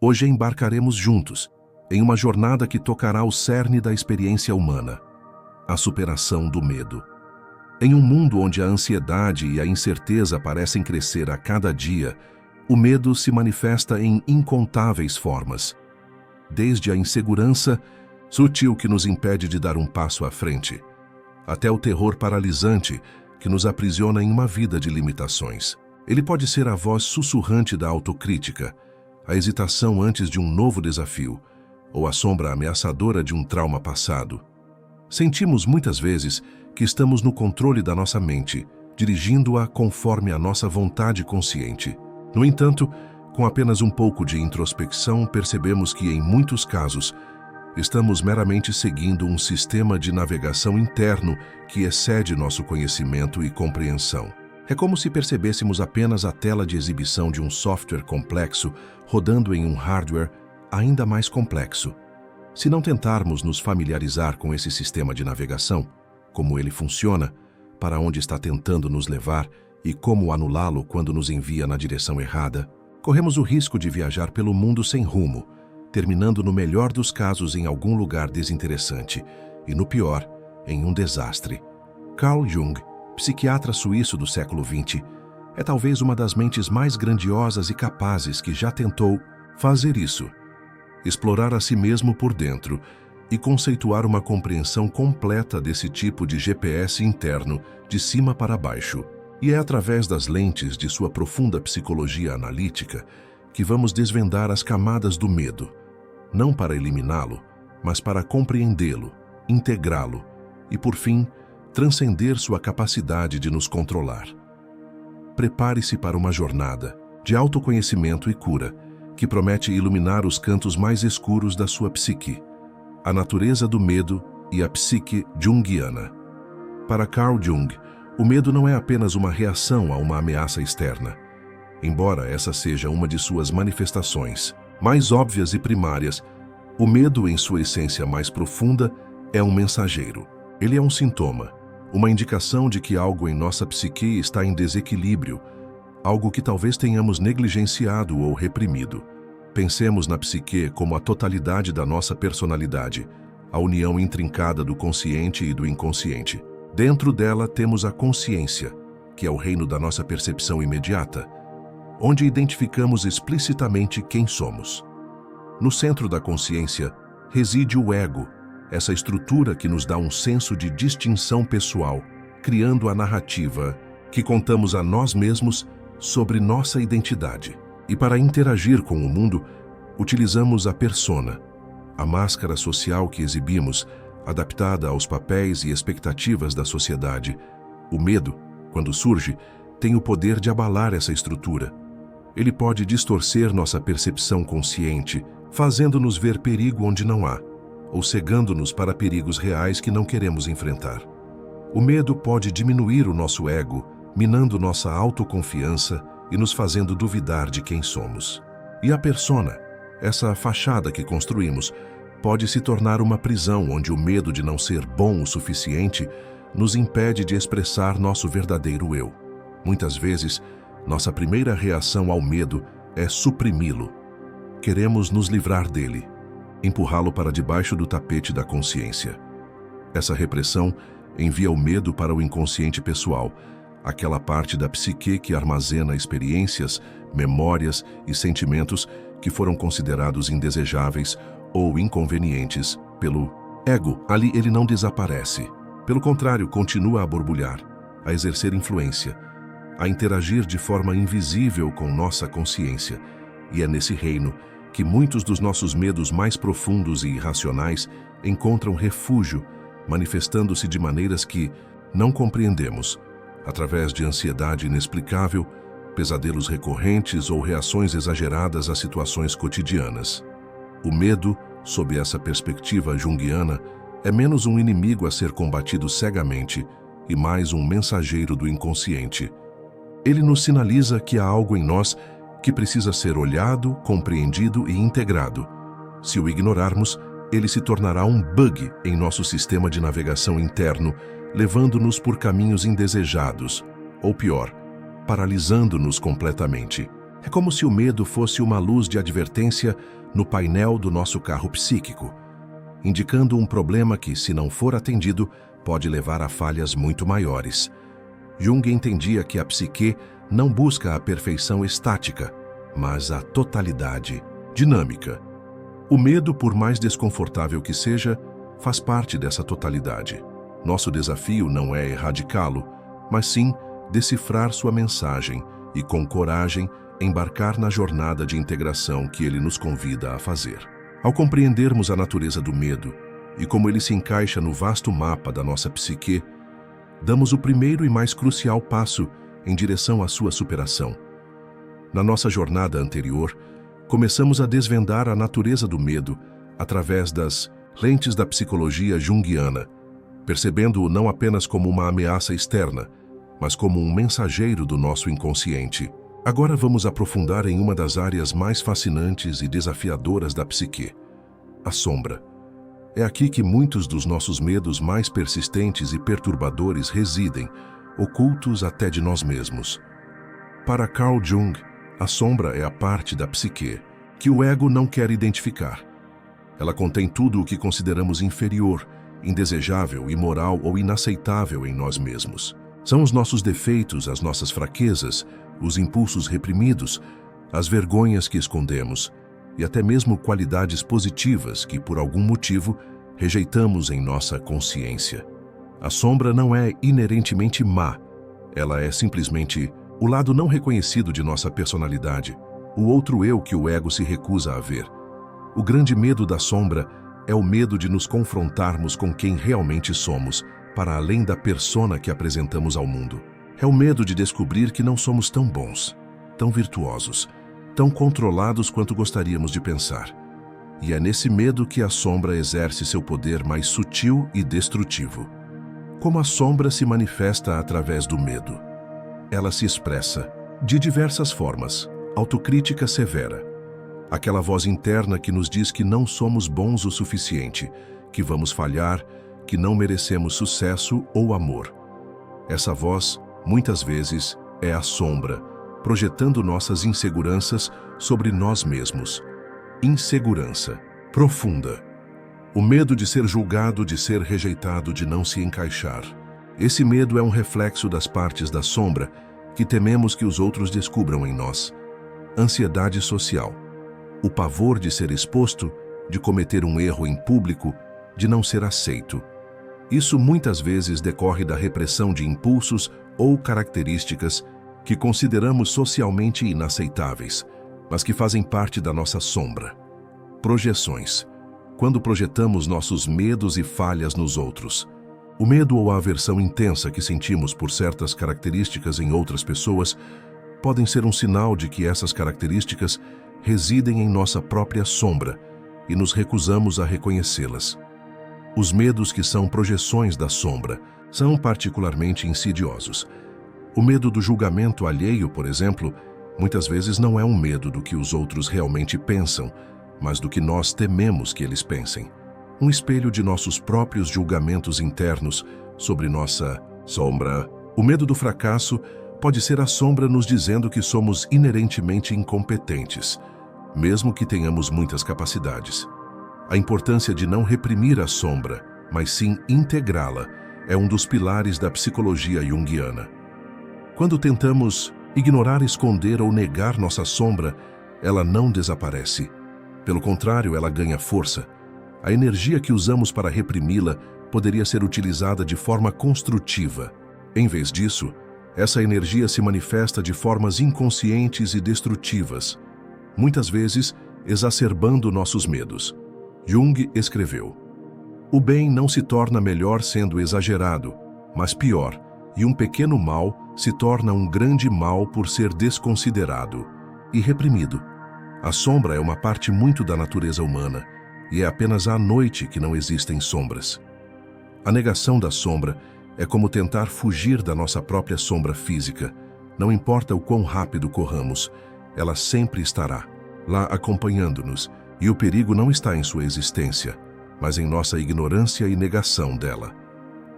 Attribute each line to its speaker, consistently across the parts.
Speaker 1: Hoje embarcaremos juntos em uma jornada que tocará o cerne da experiência humana, a superação do medo. Em um mundo onde a ansiedade e a incerteza parecem crescer a cada dia, o medo se manifesta em incontáveis formas. Desde a insegurança sutil que nos impede de dar um passo à frente, até o terror paralisante que nos aprisiona em uma vida de limitações. Ele pode ser a voz sussurrante da autocrítica, a hesitação antes de um novo desafio, ou a sombra ameaçadora de um trauma passado. Sentimos muitas vezes que estamos no controle da nossa mente, dirigindo-a conforme a nossa vontade consciente. No entanto, com apenas um pouco de introspecção, percebemos que, em muitos casos, estamos meramente seguindo um sistema de navegação interno que excede nosso conhecimento e compreensão. É como se percebêssemos apenas a tela de exibição de um software complexo rodando em um hardware ainda mais complexo. Se não tentarmos nos familiarizar com esse sistema de navegação, como ele funciona, para onde está tentando nos levar e como anulá-lo quando nos envia na direção errada, corremos o risco de viajar pelo mundo sem rumo, terminando no melhor dos casos em algum lugar desinteressante e, no pior, em um desastre. Carl Jung, psiquiatra suíço do século XX, é talvez uma das mentes mais grandiosas e capazes que já tentou fazer isso, explorar a si mesmo por dentro e conceituar uma compreensão completa desse tipo de GPS interno de cima para baixo. E é através das lentes de sua profunda psicologia analítica que vamos desvendar as camadas do medo, não para eliminá-lo, mas para compreendê-lo, integrá-lo e, por fim, transcender sua capacidade de nos controlar. Prepare-se para uma jornada de autoconhecimento e cura que promete iluminar os cantos mais escuros da sua psique, a natureza do medo e a psique junguiana. Para Carl Jung, o medo não é apenas uma reação a uma ameaça externa, embora essa seja uma de suas manifestações mais óbvias e primárias. O medo, em sua essência mais profunda, é um mensageiro. Ele é um sintoma, uma indicação de que algo em nossa psique está em desequilíbrio, algo que talvez tenhamos negligenciado ou reprimido. Pensemos na psique como a totalidade da nossa personalidade, a união intrincada do consciente e do inconsciente. Dentro dela temos a consciência, que é o reino da nossa percepção imediata, onde identificamos explicitamente quem somos. No centro da consciência reside o ego, essa estrutura que nos dá um senso de distinção pessoal, criando a narrativa que contamos a nós mesmos sobre nossa identidade. E para interagir com o mundo, utilizamos a persona, a máscara social que exibimos, adaptada aos papéis e expectativas da sociedade. O medo, quando surge, tem o poder de abalar essa estrutura. Ele pode distorcer nossa percepção consciente, fazendo-nos ver perigo onde não há, ou cegando-nos para perigos reais que não queremos enfrentar. O medo pode diminuir o nosso ego, minando nossa autoconfiança e nos fazendo duvidar de quem somos. E a persona, essa fachada que construímos, pode se tornar uma prisão onde o medo de não ser bom o suficiente nos impede de expressar nosso verdadeiro eu. Muitas vezes, nossa primeira reação ao medo é suprimi-lo. Queremos nos livrar dele, empurrá-lo para debaixo do tapete da consciência. Essa repressão envia o medo para o inconsciente pessoal, aquela parte da psique que armazena experiências, memórias e sentimentos que foram considerados indesejáveis ou inconvenientes pelo ego. Ali ele não desaparece. Pelo contrário, continua a borbulhar, a exercer influência, a interagir de forma invisível com nossa consciência. E é nesse reino que muitos dos nossos medos mais profundos e irracionais encontram refúgio, manifestando-se de maneiras que não compreendemos, através de ansiedade inexplicável, pesadelos recorrentes ou reações exageradas a situações cotidianas. O medo, sob essa perspectiva junguiana, é menos um inimigo a ser combatido cegamente e mais um mensageiro do inconsciente. Ele nos sinaliza que há algo em nós que precisa ser olhado, compreendido e integrado. Se o ignorarmos, ele se tornará um bug em nosso sistema de navegação interno, levando-nos por caminhos indesejados, ou pior, paralisando-nos completamente. É como se o medo fosse uma luz de advertência no painel do nosso carro psíquico, indicando um problema que, se não for atendido, pode levar a falhas muito maiores. Jung entendia que a psique não busca a perfeição estática, mas a totalidade, dinâmica. O medo, por mais desconfortável que seja, faz parte dessa totalidade. Nosso desafio não é erradicá-lo, mas sim decifrar sua mensagem e, com coragem, embarcar na jornada de integração que ele nos convida a fazer. Ao compreendermos a natureza do medo e como ele se encaixa no vasto mapa da nossa psique, damos o primeiro e mais crucial passo em direção à sua superação. Na nossa jornada anterior, começamos a desvendar a natureza do medo através das lentes da psicologia junguiana, percebendo-o não apenas como uma ameaça externa, mas como um mensageiro do nosso inconsciente. Agora vamos aprofundar em uma das áreas mais fascinantes e desafiadoras da psique, a sombra. É aqui que muitos dos nossos medos mais persistentes e perturbadores residem, ocultos até de nós mesmos. Para Carl Jung, a sombra é a parte da psique que o ego não quer identificar. Ela contém tudo o que consideramos inferior, indesejável, imoral ou inaceitável em nós mesmos. São os nossos defeitos, as nossas fraquezas, os impulsos reprimidos, as vergonhas que escondemos e até mesmo qualidades positivas que, por algum motivo, rejeitamos em nossa consciência. A sombra não é inerentemente má, ela é simplesmente o lado não reconhecido de nossa personalidade, o outro eu que o ego se recusa a ver. O grande medo da sombra é o medo de nos confrontarmos com quem realmente somos, para além da persona que apresentamos ao mundo. É o medo de descobrir que não somos tão bons, tão virtuosos, tão controlados quanto gostaríamos de pensar. E é nesse medo que a sombra exerce seu poder mais sutil e destrutivo. Como a sombra se manifesta através do medo? Ela se expressa de diversas formas. Autocrítica severa. Aquela voz interna que nos diz que não somos bons o suficiente, que vamos falhar, que não merecemos sucesso ou amor. Essa voz, muitas vezes, é a sombra, projetando nossas inseguranças sobre nós mesmos. Insegurança profunda. O medo de ser julgado, de ser rejeitado, de não se encaixar. Esse medo é um reflexo das partes da sombra que tememos que os outros descubram em nós. Ansiedade social. O pavor de ser exposto, de cometer um erro em público, de não ser aceito. Isso muitas vezes decorre da repressão de impulsos ou características que consideramos socialmente inaceitáveis, mas que fazem parte da nossa sombra. Projeções. Quando projetamos nossos medos e falhas nos outros. O medo ou a aversão intensa que sentimos por certas características em outras pessoas podem ser um sinal de que essas características residem em nossa própria sombra e nos recusamos a reconhecê-las. Os medos que são projeções da sombra são particularmente insidiosos. O medo do julgamento alheio, por exemplo, muitas vezes não é um medo do que os outros realmente pensam, mas do que nós tememos que eles pensem. Um espelho de nossos próprios julgamentos internos sobre nossa sombra. O medo do fracasso pode ser a sombra nos dizendo que somos inerentemente incompetentes, mesmo que tenhamos muitas capacidades. A importância de não reprimir a sombra, mas sim integrá-la, é um dos pilares da psicologia junguiana. Quando tentamos ignorar, esconder ou negar nossa sombra, ela não desaparece. Pelo contrário, ela ganha força. A energia que usamos para reprimi-la poderia ser utilizada de forma construtiva. Em vez disso, essa energia se manifesta de formas inconscientes e destrutivas, muitas vezes exacerbando nossos medos. Jung escreveu: "O bem não se torna melhor sendo exagerado, mas pior, e um pequeno mal se torna um grande mal por ser desconsiderado e reprimido." A sombra é uma parte muito da natureza humana, e é apenas à noite que não existem sombras. A negação da sombra é como tentar fugir da nossa própria sombra física. Não importa o quão rápido corramos, ela sempre estará lá acompanhando-nos, e o perigo não está em sua existência, mas em nossa ignorância e negação dela.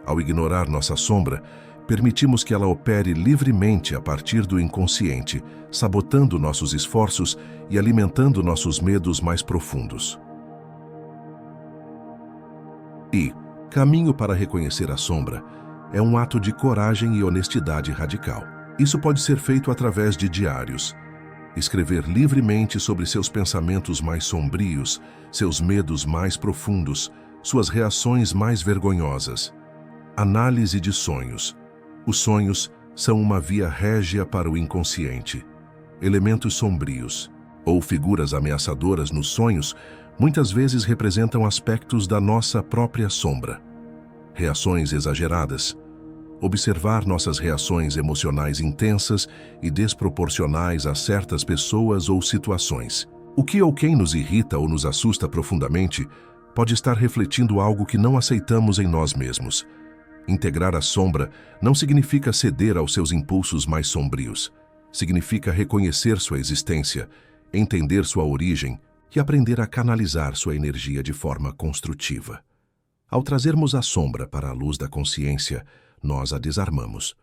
Speaker 1: Ao ignorar nossa sombra, permitimos que ela opere livremente a partir do inconsciente, sabotando nossos esforços e alimentando nossos medos mais profundos. E caminho para reconhecer a sombra é um ato de coragem e honestidade radical. Isso pode ser feito através de diários. Escrever livremente sobre seus pensamentos mais sombrios, seus medos mais profundos, suas reações mais vergonhosas. Análise de sonhos. Os sonhos são uma via régia para o inconsciente. Elementos sombrios ou figuras ameaçadoras nos sonhos muitas vezes representam aspectos da nossa própria sombra. Reações exageradas. Observar nossas reações emocionais intensas e desproporcionais a certas pessoas ou situações. O que ou quem nos irrita ou nos assusta profundamente pode estar refletindo algo que não aceitamos em nós mesmos. Integrar a sombra não significa ceder aos seus impulsos mais sombrios. Significa reconhecer sua existência, entender sua origem e aprender a canalizar sua energia de forma construtiva. Ao trazermos a sombra para a luz da consciência, nós a desarmamos.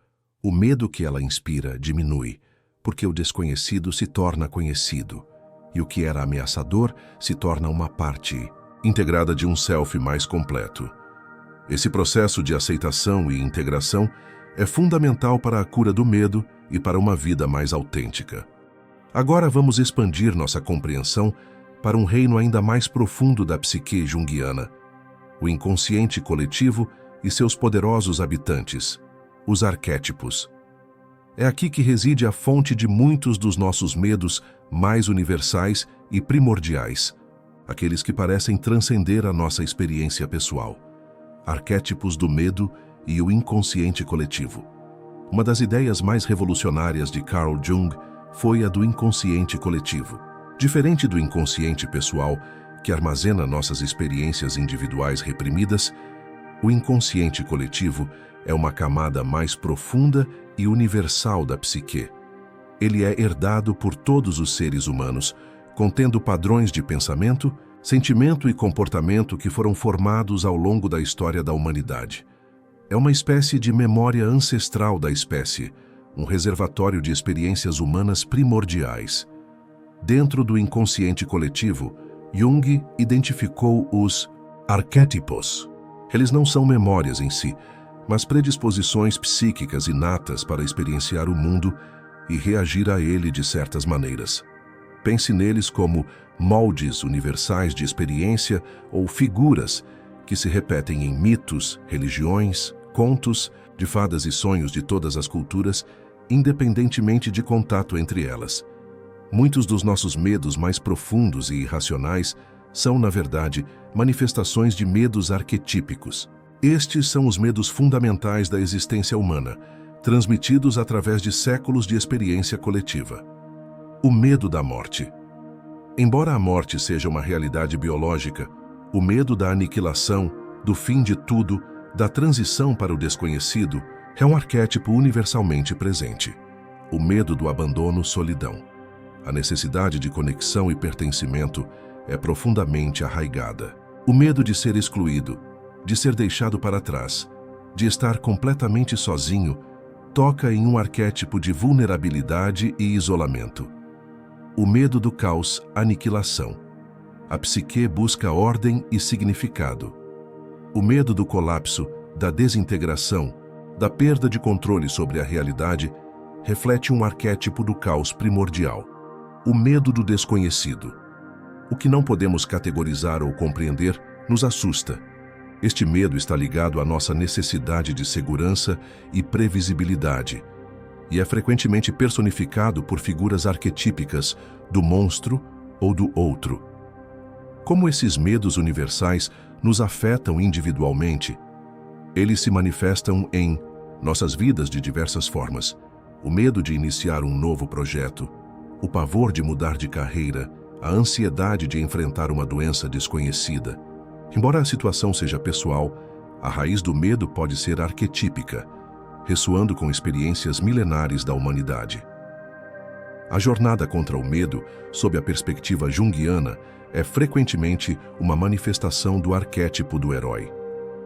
Speaker 1: O medo que ela inspira diminui, porque o desconhecido se torna conhecido, e o que era ameaçador se torna uma parte integrada de um self mais completo. Esse processo de aceitação e integração é fundamental para a cura do medo e para uma vida mais autêntica. Agora vamos expandir nossa compreensão para um reino ainda mais profundo da psique junguiana, o inconsciente coletivo e seus poderosos habitantes, os arquétipos. É aqui que reside a fonte de muitos dos nossos medos mais universais e primordiais, aqueles que parecem transcender a nossa experiência pessoal. Arquétipos do medo e o inconsciente coletivo. Uma das ideias mais revolucionárias de Carl Jung foi a do inconsciente coletivo. Diferente do inconsciente pessoal, que armazena nossas experiências individuais reprimidas, o inconsciente coletivo é uma camada mais profunda e universal da psique. Ele é herdado por todos os seres humanos, contendo padrões de pensamento, sentimento e comportamento que foram formados ao longo da história da humanidade. É uma espécie de memória ancestral da espécie, um reservatório de experiências humanas primordiais. Dentro do inconsciente coletivo, Jung identificou os arquétipos. Eles não são memórias em si, mas predisposições psíquicas inatas para experienciar o mundo e reagir a ele de certas maneiras. Pense neles como moldes universais de experiência ou figuras que se repetem em mitos, religiões, contos, de fadas e sonhos de todas as culturas, independentemente de contato entre elas. Muitos dos nossos medos mais profundos e irracionais são, na verdade, manifestações de medos arquetípicos. Estes são os medos fundamentais da existência humana, transmitidos através de séculos de experiência coletiva. O medo da morte. Embora a morte seja uma realidade biológica, o medo da aniquilação, do fim de tudo, da transição para o desconhecido, é um arquétipo universalmente presente. O medo do abandono-solidão. A necessidade de conexão e pertencimento é profundamente arraigada. O medo de ser excluído, de ser deixado para trás, de estar completamente sozinho, toca em um arquétipo de vulnerabilidade e isolamento. O medo do caos, aniquilação. A psique busca ordem e significado. O medo do colapso, da desintegração, da perda de controle sobre a realidade, reflete um arquétipo do caos primordial. O medo do desconhecido. O que não podemos categorizar ou compreender nos assusta. Este medo está ligado à nossa necessidade de segurança e previsibilidade, e é frequentemente personificado por figuras arquetípicas do monstro ou do outro. Como esses medos universais nos afetam individualmente, eles se manifestam em nossas vidas de diversas formas. O medo de iniciar um novo projeto, o pavor de mudar de carreira, a ansiedade de enfrentar uma doença desconhecida. Embora a situação seja pessoal, a raiz do medo pode ser arquetípica, ressoando com experiências milenares da humanidade. A jornada contra o medo, sob a perspectiva junguiana, é frequentemente uma manifestação do arquétipo do herói.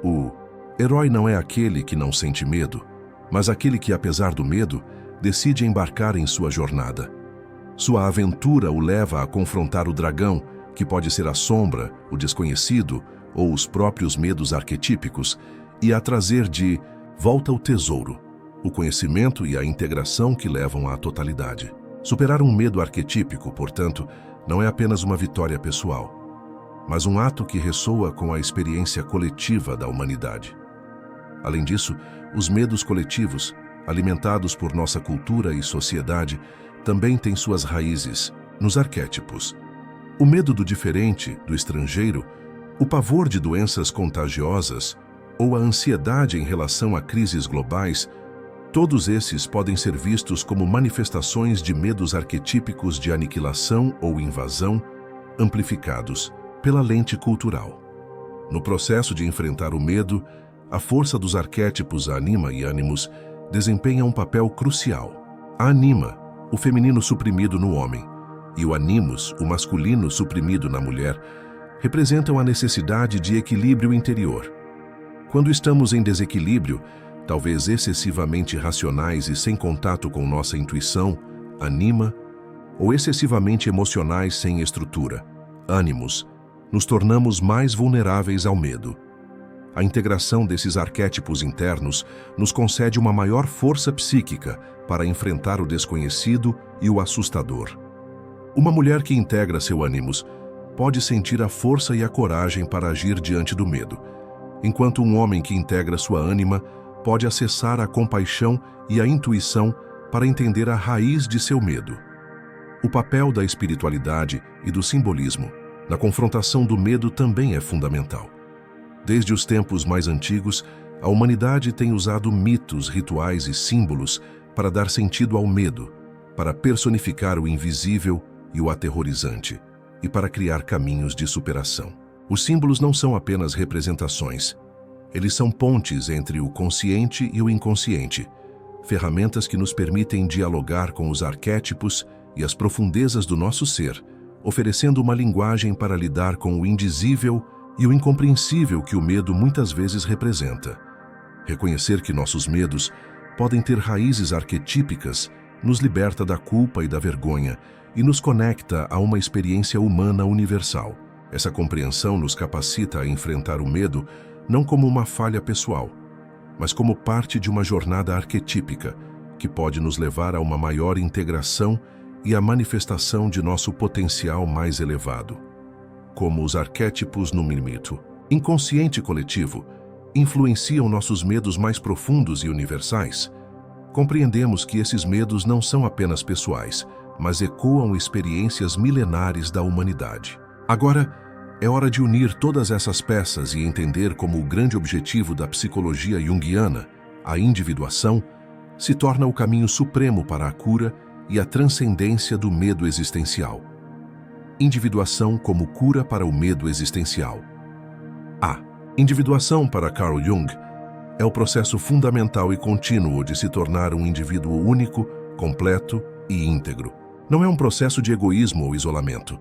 Speaker 1: O herói não é aquele que não sente medo, mas aquele que, apesar do medo, decide embarcar em sua jornada. Sua aventura o leva a confrontar o dragão, que pode ser a sombra, o desconhecido ou os próprios medos arquetípicos, e a trazer de volta o tesouro, o conhecimento e a integração que levam à totalidade. Superar um medo arquetípico, portanto, não é apenas uma vitória pessoal, mas um ato que ressoa com a experiência coletiva da humanidade. Além disso, os medos coletivos, alimentados por nossa cultura e sociedade, também têm suas raízes nos arquétipos. O medo do diferente, do estrangeiro, o pavor de doenças contagiosas ou a ansiedade em relação a crises globais, todos esses podem ser vistos como manifestações de medos arquetípicos de aniquilação ou invasão, amplificados pela lente cultural. No processo de enfrentar o medo, a força dos arquétipos Anima e Animus desempenha um papel crucial. A Anima, o feminino suprimido no homem, e o Animus, o masculino suprimido na mulher, representam a necessidade de equilíbrio interior. Quando estamos em desequilíbrio, talvez excessivamente racionais e sem contato com nossa intuição, Anima, ou excessivamente emocionais sem estrutura, Animus, nos tornamos mais vulneráveis ao medo. A integração desses arquétipos internos nos concede uma maior força psíquica para enfrentar o desconhecido e o assustador. Uma mulher que integra seu Animus pode sentir a força e a coragem para agir diante do medo, enquanto um homem que integra sua ânima pode acessar a compaixão e a intuição para entender a raiz de seu medo. O papel da espiritualidade e do simbolismo na confrontação do medo também é fundamental. Desde os tempos mais antigos, a humanidade tem usado mitos, rituais e símbolos para dar sentido ao medo, para personificar o invisível e o aterrorizante, e para criar caminhos de superação. Os símbolos não são apenas representações. Eles são pontes entre o consciente e o inconsciente, ferramentas que nos permitem dialogar com os arquétipos e as profundezas do nosso ser, oferecendo uma linguagem para lidar com o indizível e o incompreensível que o medo muitas vezes representa. Reconhecer que nossos medos podem ter raízes arquetípicas nos liberta da culpa e da vergonha e nos conecta a uma experiência humana universal. Essa compreensão nos capacita a enfrentar o medo não como uma falha pessoal, mas como parte de uma jornada arquetípica que pode nos levar a uma maior integração e a manifestação de nosso potencial mais elevado. Como os arquétipos no mito inconsciente coletivo influenciam nossos medos mais profundos e universais, compreendemos que esses medos não são apenas pessoais, mas ecoam experiências milenares da humanidade. Agora, é hora de unir todas essas peças e entender como o grande objetivo da psicologia junguiana, a individuação, se torna o caminho supremo para a cura e a transcendência do medo existencial. Individuação como cura para o medo existencial. A individuação para Carl Jung é o processo fundamental e contínuo de se tornar um indivíduo único, completo e íntegro. Não é um processo de egoísmo ou isolamento,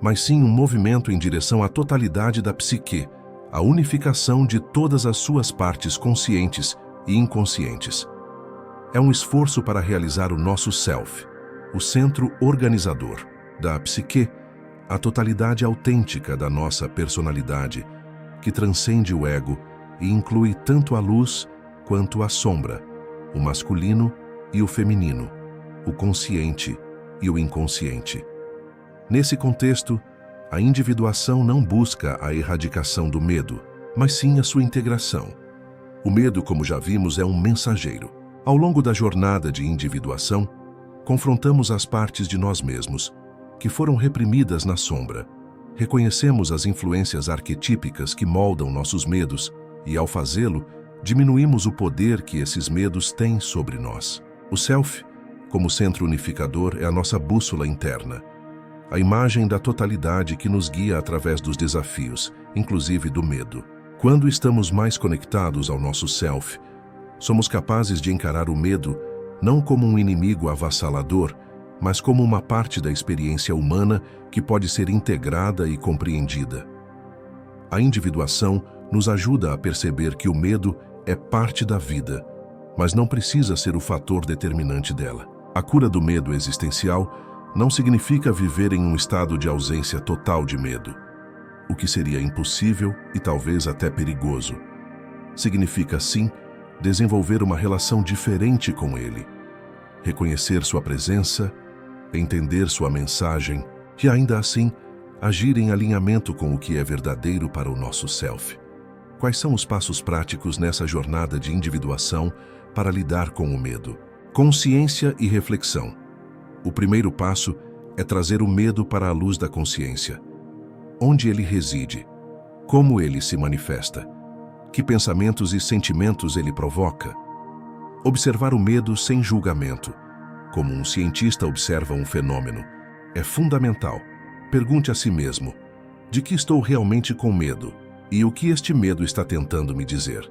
Speaker 1: mas sim um movimento em direção à totalidade da psique, a unificação de todas as suas partes conscientes e inconscientes. É um esforço para realizar o nosso self, o centro organizador da psique, a totalidade autêntica da nossa personalidade, que transcende o ego e inclui tanto a luz quanto a sombra, o masculino e o feminino, o consciente e o inconsciente. Nesse contexto, a individuação não busca a erradicação do medo, mas sim a sua integração. O medo, como já vimos, é um mensageiro. Ao longo da jornada de individuação, confrontamos as partes de nós mesmos, que foram reprimidas na sombra. Reconhecemos as influências arquetípicas que moldam nossos medos e, ao fazê-lo, diminuímos o poder que esses medos têm sobre nós. O Self, como centro unificador, é a nossa bússola interna, a imagem da totalidade que nos guia através dos desafios, inclusive do medo. Quando estamos mais conectados ao nosso Self, somos capazes de encarar o medo não como um inimigo avassalador, mas como uma parte da experiência humana que pode ser integrada e compreendida. A individuação nos ajuda a perceber que o medo é parte da vida, mas não precisa ser o fator determinante dela. A cura do medo existencial não significa viver em um estado de ausência total de medo, o que seria impossível e talvez até perigoso. Significa, sim, desenvolver uma relação diferente com ele, reconhecer sua presença, entender sua mensagem e, ainda assim, agir em alinhamento com o que é verdadeiro para o nosso self. Quais são os passos práticos nessa jornada de individuação para lidar com o medo? Consciência e reflexão. O primeiro passo é trazer o medo para a luz da consciência. Onde ele reside? Como ele se manifesta? Que pensamentos e sentimentos ele provoca? Observar o medo sem julgamento, como um cientista observa um fenômeno, é fundamental. Pergunte a si mesmo: de que estou realmente com medo? E o que este medo está tentando me dizer?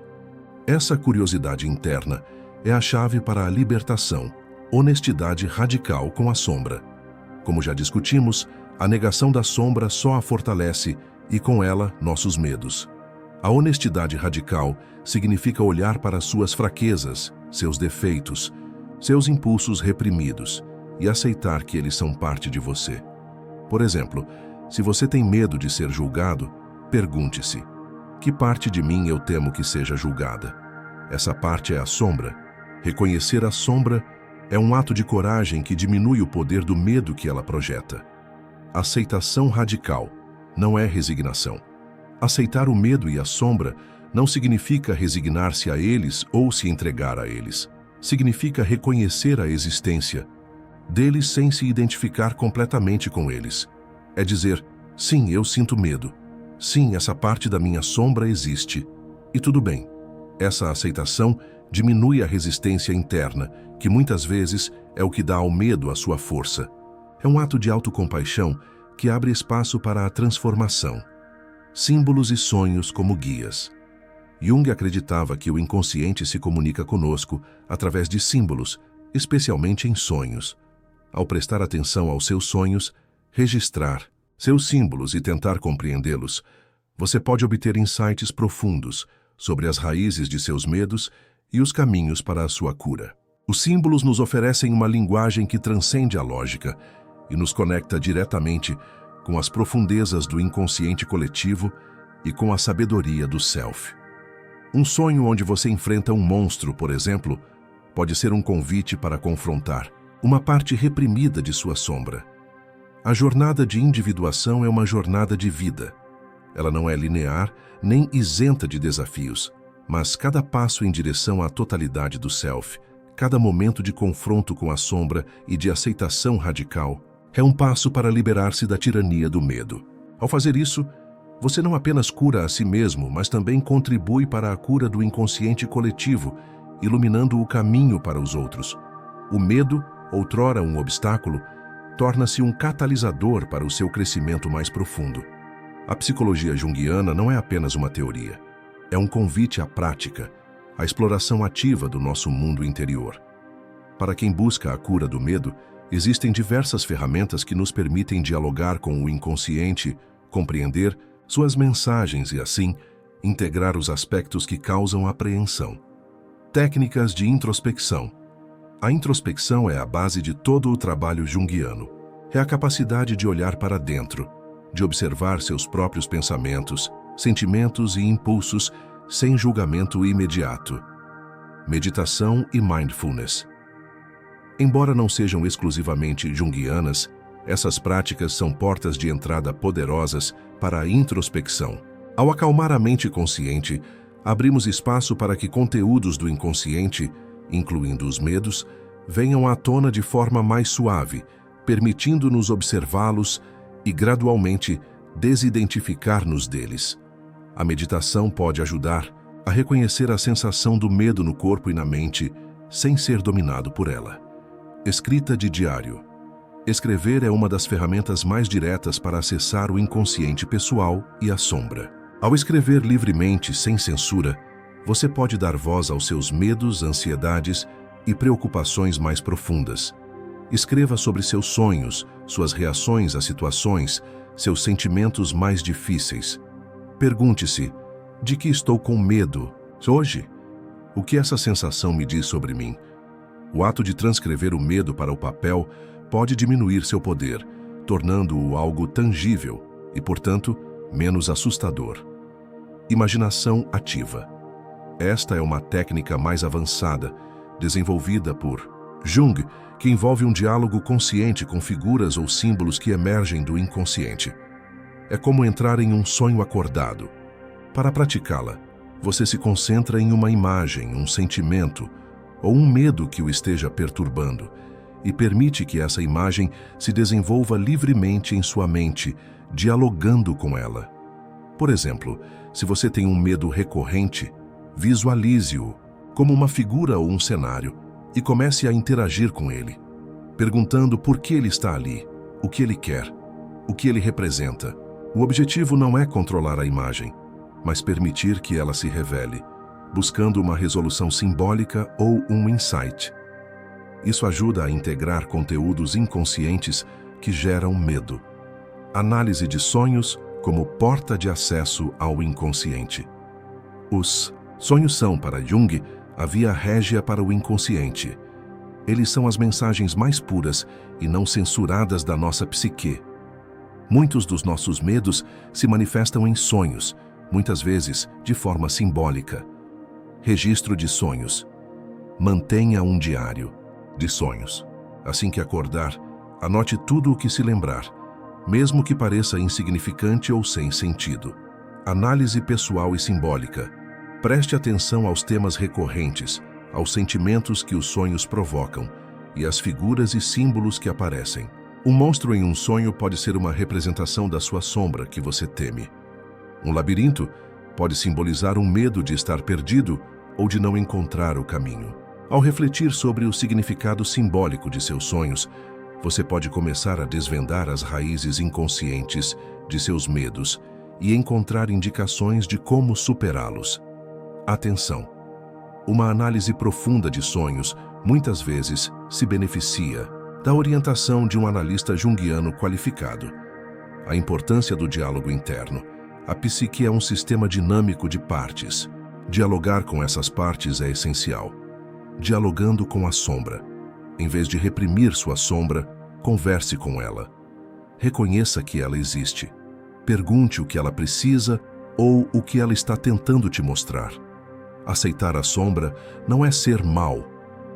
Speaker 1: Essa curiosidade interna é a chave para a libertação, honestidade radical com a sombra. Como já discutimos, a negação da sombra só a fortalece e, com ela, nossos medos. A honestidade radical significa olhar para suas fraquezas, seus defeitos, seus impulsos reprimidos e aceitar que eles são parte de você. Por exemplo, se você tem medo de ser julgado, pergunte-se: que parte de mim eu temo que seja julgada? Essa parte é a sombra. Reconhecer a sombra é um ato de coragem que diminui o poder do medo que ela projeta. Aceitação radical não é resignação. Aceitar o medo e a sombra não significa resignar-se a eles ou se entregar a eles. Significa reconhecer a existência deles sem se identificar completamente com eles. É dizer: sim, eu sinto medo. Sim, essa parte da minha sombra existe. E tudo bem. Essa aceitação diminui a resistência interna, que muitas vezes é o que dá ao medo a sua força. É um ato de autocompaixão que abre espaço para a transformação. Símbolos e sonhos como guias. Jung acreditava que o inconsciente se comunica conosco através de símbolos, especialmente em sonhos. Ao prestar atenção aos seus sonhos, registrar seus símbolos e tentar compreendê-los, você pode obter insights profundos sobre as raízes de seus medos e os caminhos para a sua cura. Os símbolos nos oferecem uma linguagem que transcende a lógica e nos conecta diretamente com as profundezas do inconsciente coletivo e com a sabedoria do self. Um sonho onde você enfrenta um monstro, por exemplo, pode ser um convite para confrontar uma parte reprimida de sua sombra. A jornada de individuação é uma jornada de vida. Ela não é linear nem isenta de desafios, mas cada passo em direção à totalidade do self, cada momento de confronto com a sombra e de aceitação radical, é um passo para liberar-se da tirania do medo. Ao fazer isso, você não apenas cura a si mesmo, mas também contribui para a cura do inconsciente coletivo, iluminando o caminho para os outros. O medo, outrora um obstáculo, torna-se um catalisador para o seu crescimento mais profundo. A psicologia junguiana não é apenas uma teoria. É um convite à prática, à exploração ativa do nosso mundo interior. Para quem busca a cura do medo, existem diversas ferramentas que nos permitem dialogar com o inconsciente, compreender suas mensagens e, assim, integrar os aspectos que causam apreensão. Técnicas de introspecção. A introspecção é a base de todo o trabalho junguiano. É a capacidade de olhar para dentro, de observar seus próprios pensamentos, sentimentos e impulsos sem julgamento imediato. Meditação e mindfulness. Embora não sejam exclusivamente junguianas, essas práticas são portas de entrada poderosas para a introspecção. Ao acalmar a mente consciente, abrimos espaço para que conteúdos do inconsciente, incluindo os medos, venham à tona de forma mais suave, permitindo-nos observá-los e, gradualmente, desidentificar-nos deles. A meditação pode ajudar a reconhecer a sensação do medo no corpo e na mente, sem ser dominado por ela. Escrita de diário. Escrever é uma das ferramentas mais diretas para acessar o inconsciente pessoal e a sombra. Ao escrever livremente, sem censura, você pode dar voz aos seus medos, ansiedades e preocupações mais profundas. Escreva sobre seus sonhos, suas reações às situações, seus sentimentos mais difíceis. Pergunte-se: de que estou com medo hoje? O que essa sensação me diz sobre mim? O ato de transcrever o medo para o papel pode diminuir seu poder, tornando-o algo tangível e, portanto, menos assustador. Imaginação ativa. Esta é uma técnica mais avançada, desenvolvida por Jung, que envolve um diálogo consciente com figuras ou símbolos que emergem do inconsciente. É como entrar em um sonho acordado. Para praticá-la, você se concentra em uma imagem, um sentimento ou um medo que o esteja perturbando e permite que essa imagem se desenvolva livremente em sua mente, dialogando com ela. Por exemplo, se você tem um medo recorrente, visualize-o como uma figura ou um cenário e comece a interagir com ele, perguntando por que ele está ali, o que ele quer, o que ele representa. O objetivo não é controlar a imagem, mas permitir que ela se revele, buscando uma resolução simbólica ou um insight. Isso ajuda a integrar conteúdos inconscientes que geram medo. Análise de sonhos como porta de acesso ao inconsciente. Os sonhos são, para Jung, a via régia para o inconsciente. Eles são as mensagens mais puras e não censuradas da nossa psique. Muitos dos nossos medos se manifestam em sonhos, muitas vezes de forma simbólica. Registro de sonhos. Mantenha um diário de sonhos. Assim que acordar, anote tudo o que se lembrar, mesmo que pareça insignificante ou sem sentido. Análise pessoal e simbólica. Preste atenção aos temas recorrentes, aos sentimentos que os sonhos provocam e às figuras e símbolos que aparecem. Um monstro em um sonho pode ser uma representação da sua sombra que você teme. Um labirinto pode simbolizar um medo de estar perdido ou de não encontrar o caminho. Ao refletir sobre o significado simbólico de seus sonhos, você pode começar a desvendar as raízes inconscientes de seus medos e encontrar indicações de como superá-los. Atenção! Uma análise profunda de sonhos muitas vezes se beneficia da orientação de um analista junguiano qualificado. A importância do diálogo interno. A psique é um sistema dinâmico de partes. Dialogar com essas partes é essencial. Dialogando com a sombra. Em vez de reprimir sua sombra, converse com ela. Reconheça que ela existe. Pergunte o que ela precisa ou o que ela está tentando te mostrar. Aceitar a sombra não é ser mau,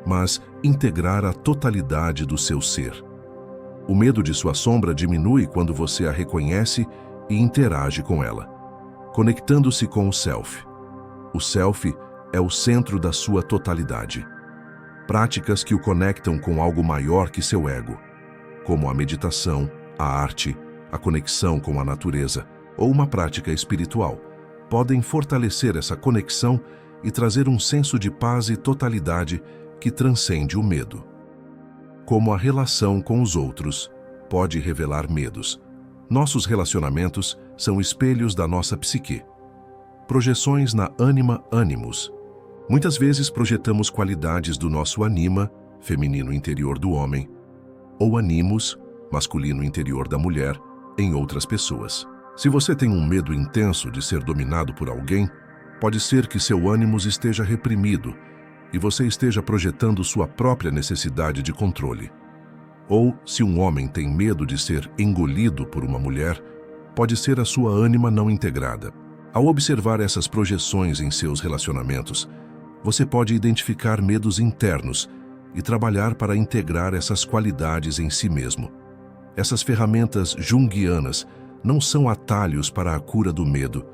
Speaker 1: mas integrar a totalidade do seu ser. O medo de sua sombra diminui quando você a reconhece e interage com ela, conectando-se com o self. O self é o centro da sua totalidade. Práticas que o conectam com algo maior que seu ego, como a meditação, a arte, a conexão com a natureza ou uma prática espiritual, podem fortalecer essa conexão e trazer um senso de paz e totalidade que transcende o medo. Como a relação com os outros pode revelar medos. Nossos relacionamentos são espelhos da nossa psique. Projeções na ânima animus. Muitas vezes projetamos qualidades do nosso anima, feminino interior do homem, ou animus, masculino interior da mulher, em outras pessoas. Se você tem um medo intenso de ser dominado por alguém, pode ser que seu ânimos esteja reprimido e você esteja projetando sua própria necessidade de controle. Ou, se um homem tem medo de ser engolido por uma mulher, pode ser a sua ânima não integrada. Ao observar essas projeções em seus relacionamentos, você pode identificar medos internos e trabalhar para integrar essas qualidades em si mesmo. Essas ferramentas junguianas não são atalhos para a cura do medo,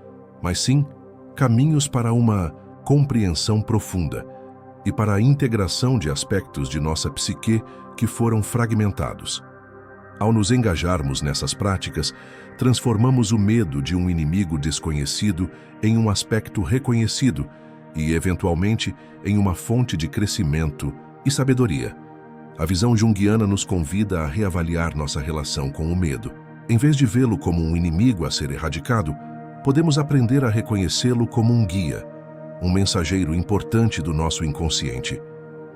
Speaker 1: mas sim caminhos para uma compreensão profunda e para a integração de aspectos de nossa psique que foram fragmentados. Ao nos engajarmos nessas práticas, transformamos o medo de um inimigo desconhecido em um aspecto reconhecido e, eventualmente, em uma fonte de crescimento e sabedoria. A visão junguiana nos convida a reavaliar nossa relação com o medo. Em vez de vê-lo como um inimigo a ser erradicado, podemos aprender a reconhecê-lo como um guia, um mensageiro importante do nosso inconsciente.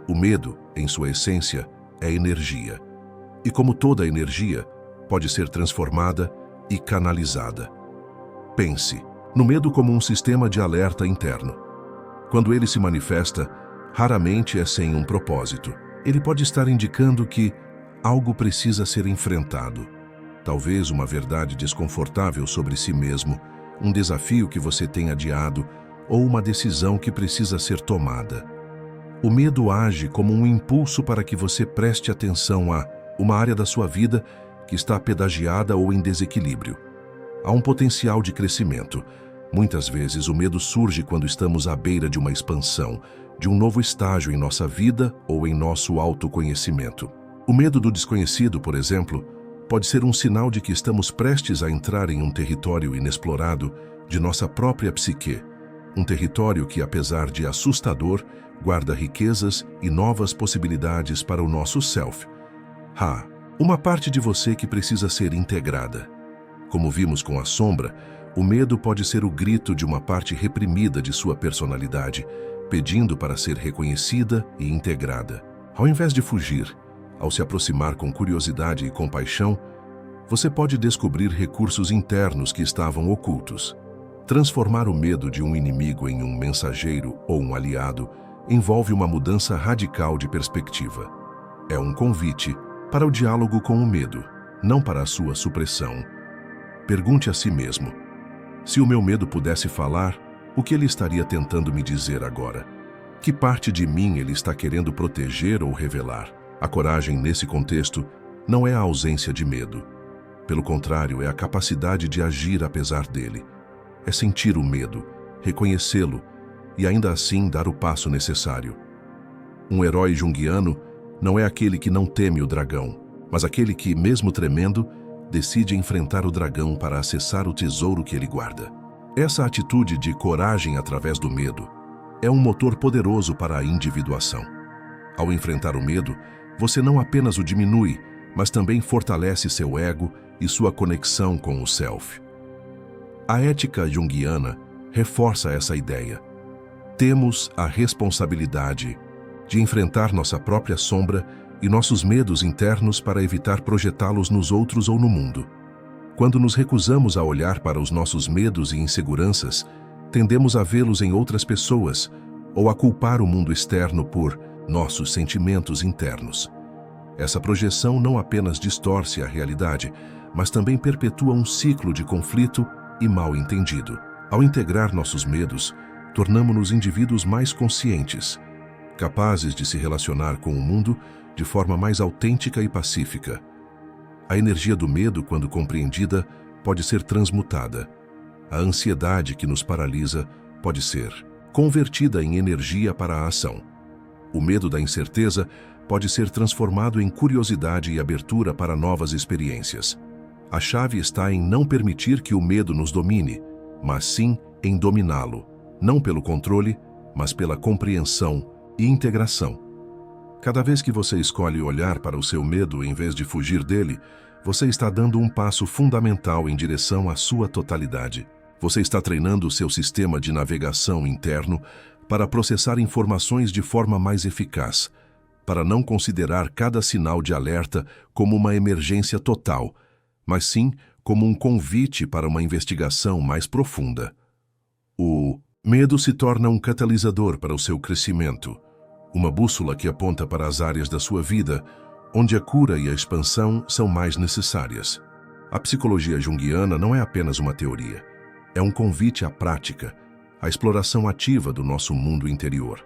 Speaker 1: O medo, em sua essência, é energia. E como toda energia, pode ser transformada e canalizada. Pense no medo como um sistema de alerta interno. Quando ele se manifesta, raramente é sem um propósito. Ele pode estar indicando que algo precisa ser enfrentado. Talvez uma verdade desconfortável sobre si mesmo, um desafio que você tem adiado ou uma decisão que precisa ser tomada. O medo age como um impulso para que você preste atenção a uma área da sua vida que está pedagiada ou em desequilíbrio. Há um potencial de crescimento. Muitas vezes o medo surge quando estamos à beira de uma expansão, de um novo estágio em nossa vida ou em nosso autoconhecimento. O medo do desconhecido, por exemplo, pode ser um sinal de que estamos prestes a entrar em um território inexplorado de nossa própria psique, um território que, apesar de assustador, guarda riquezas e novas possibilidades para o nosso self. Uma parte de você que precisa ser integrada. Como vimos com a sombra, o medo pode ser o grito de uma parte reprimida de sua personalidade, pedindo para ser reconhecida e integrada. Ao invés de fugir, ao se aproximar com curiosidade e compaixão, você pode descobrir recursos internos que estavam ocultos. Transformar o medo de um inimigo em um mensageiro ou um aliado envolve uma mudança radical de perspectiva. É um convite para o diálogo com o medo, não para a sua supressão. Pergunte a si mesmo: se o meu medo pudesse falar, o que ele estaria tentando me dizer agora? Que parte de mim ele está querendo proteger ou revelar? A coragem, nesse contexto, não é a ausência de medo. Pelo contrário, é a capacidade de agir apesar dele. É sentir o medo, reconhecê-lo e ainda assim dar o passo necessário. Um herói junguiano não é aquele que não teme o dragão, mas aquele que, mesmo tremendo, decide enfrentar o dragão para acessar o tesouro que ele guarda. Essa atitude de coragem através do medo é um motor poderoso para a individuação. Ao enfrentar o medo, você não apenas o diminui, mas também fortalece seu ego e sua conexão com o self. A ética junguiana reforça essa ideia. Temos a responsabilidade de enfrentar nossa própria sombra e nossos medos internos para evitar projetá-los nos outros ou no mundo. Quando nos recusamos a olhar para os nossos medos e inseguranças, tendemos a vê-los em outras pessoas ou a culpar o mundo externo por nossos sentimentos internos. Essa projeção não apenas distorce a realidade, mas também perpetua um ciclo de conflito e mal-entendido. Ao integrar nossos medos, tornamo-nos indivíduos mais conscientes, capazes de se relacionar com o mundo de forma mais autêntica e pacífica. A energia do medo, quando compreendida, pode ser transmutada. A ansiedade que nos paralisa pode ser convertida em energia para a ação. O medo da incerteza pode ser transformado em curiosidade e abertura para novas experiências. A chave está em não permitir que o medo nos domine, mas sim em dominá-lo, não pelo controle, mas pela compreensão e integração. Cada vez que você escolhe olhar para o seu medo em vez de fugir dele, você está dando um passo fundamental em direção à sua totalidade. Você está treinando o seu sistema de navegação interno para processar informações de forma mais eficaz, para não considerar cada sinal de alerta como uma emergência total, mas sim como um convite para uma investigação mais profunda. O medo se torna um catalisador para o seu crescimento, uma bússola que aponta para as áreas da sua vida onde a cura e a expansão são mais necessárias. A psicologia junguiana não é apenas uma teoria, é um convite à prática, à exploração ativa do nosso mundo interior.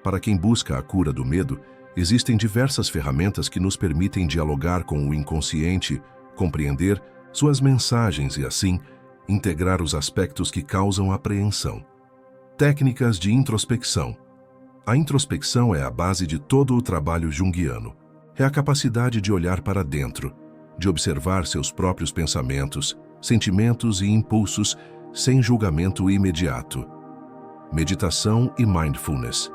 Speaker 1: Para quem busca a cura do medo, existem diversas ferramentas que nos permitem dialogar com o inconsciente, compreender suas mensagens e, assim, integrar os aspectos que causam apreensão. Técnicas de introspecção. A introspecção é a base de todo o trabalho junguiano. É a capacidade de olhar para dentro, de observar seus próprios pensamentos, sentimentos e impulsos sem julgamento imediato. Meditação e mindfulness.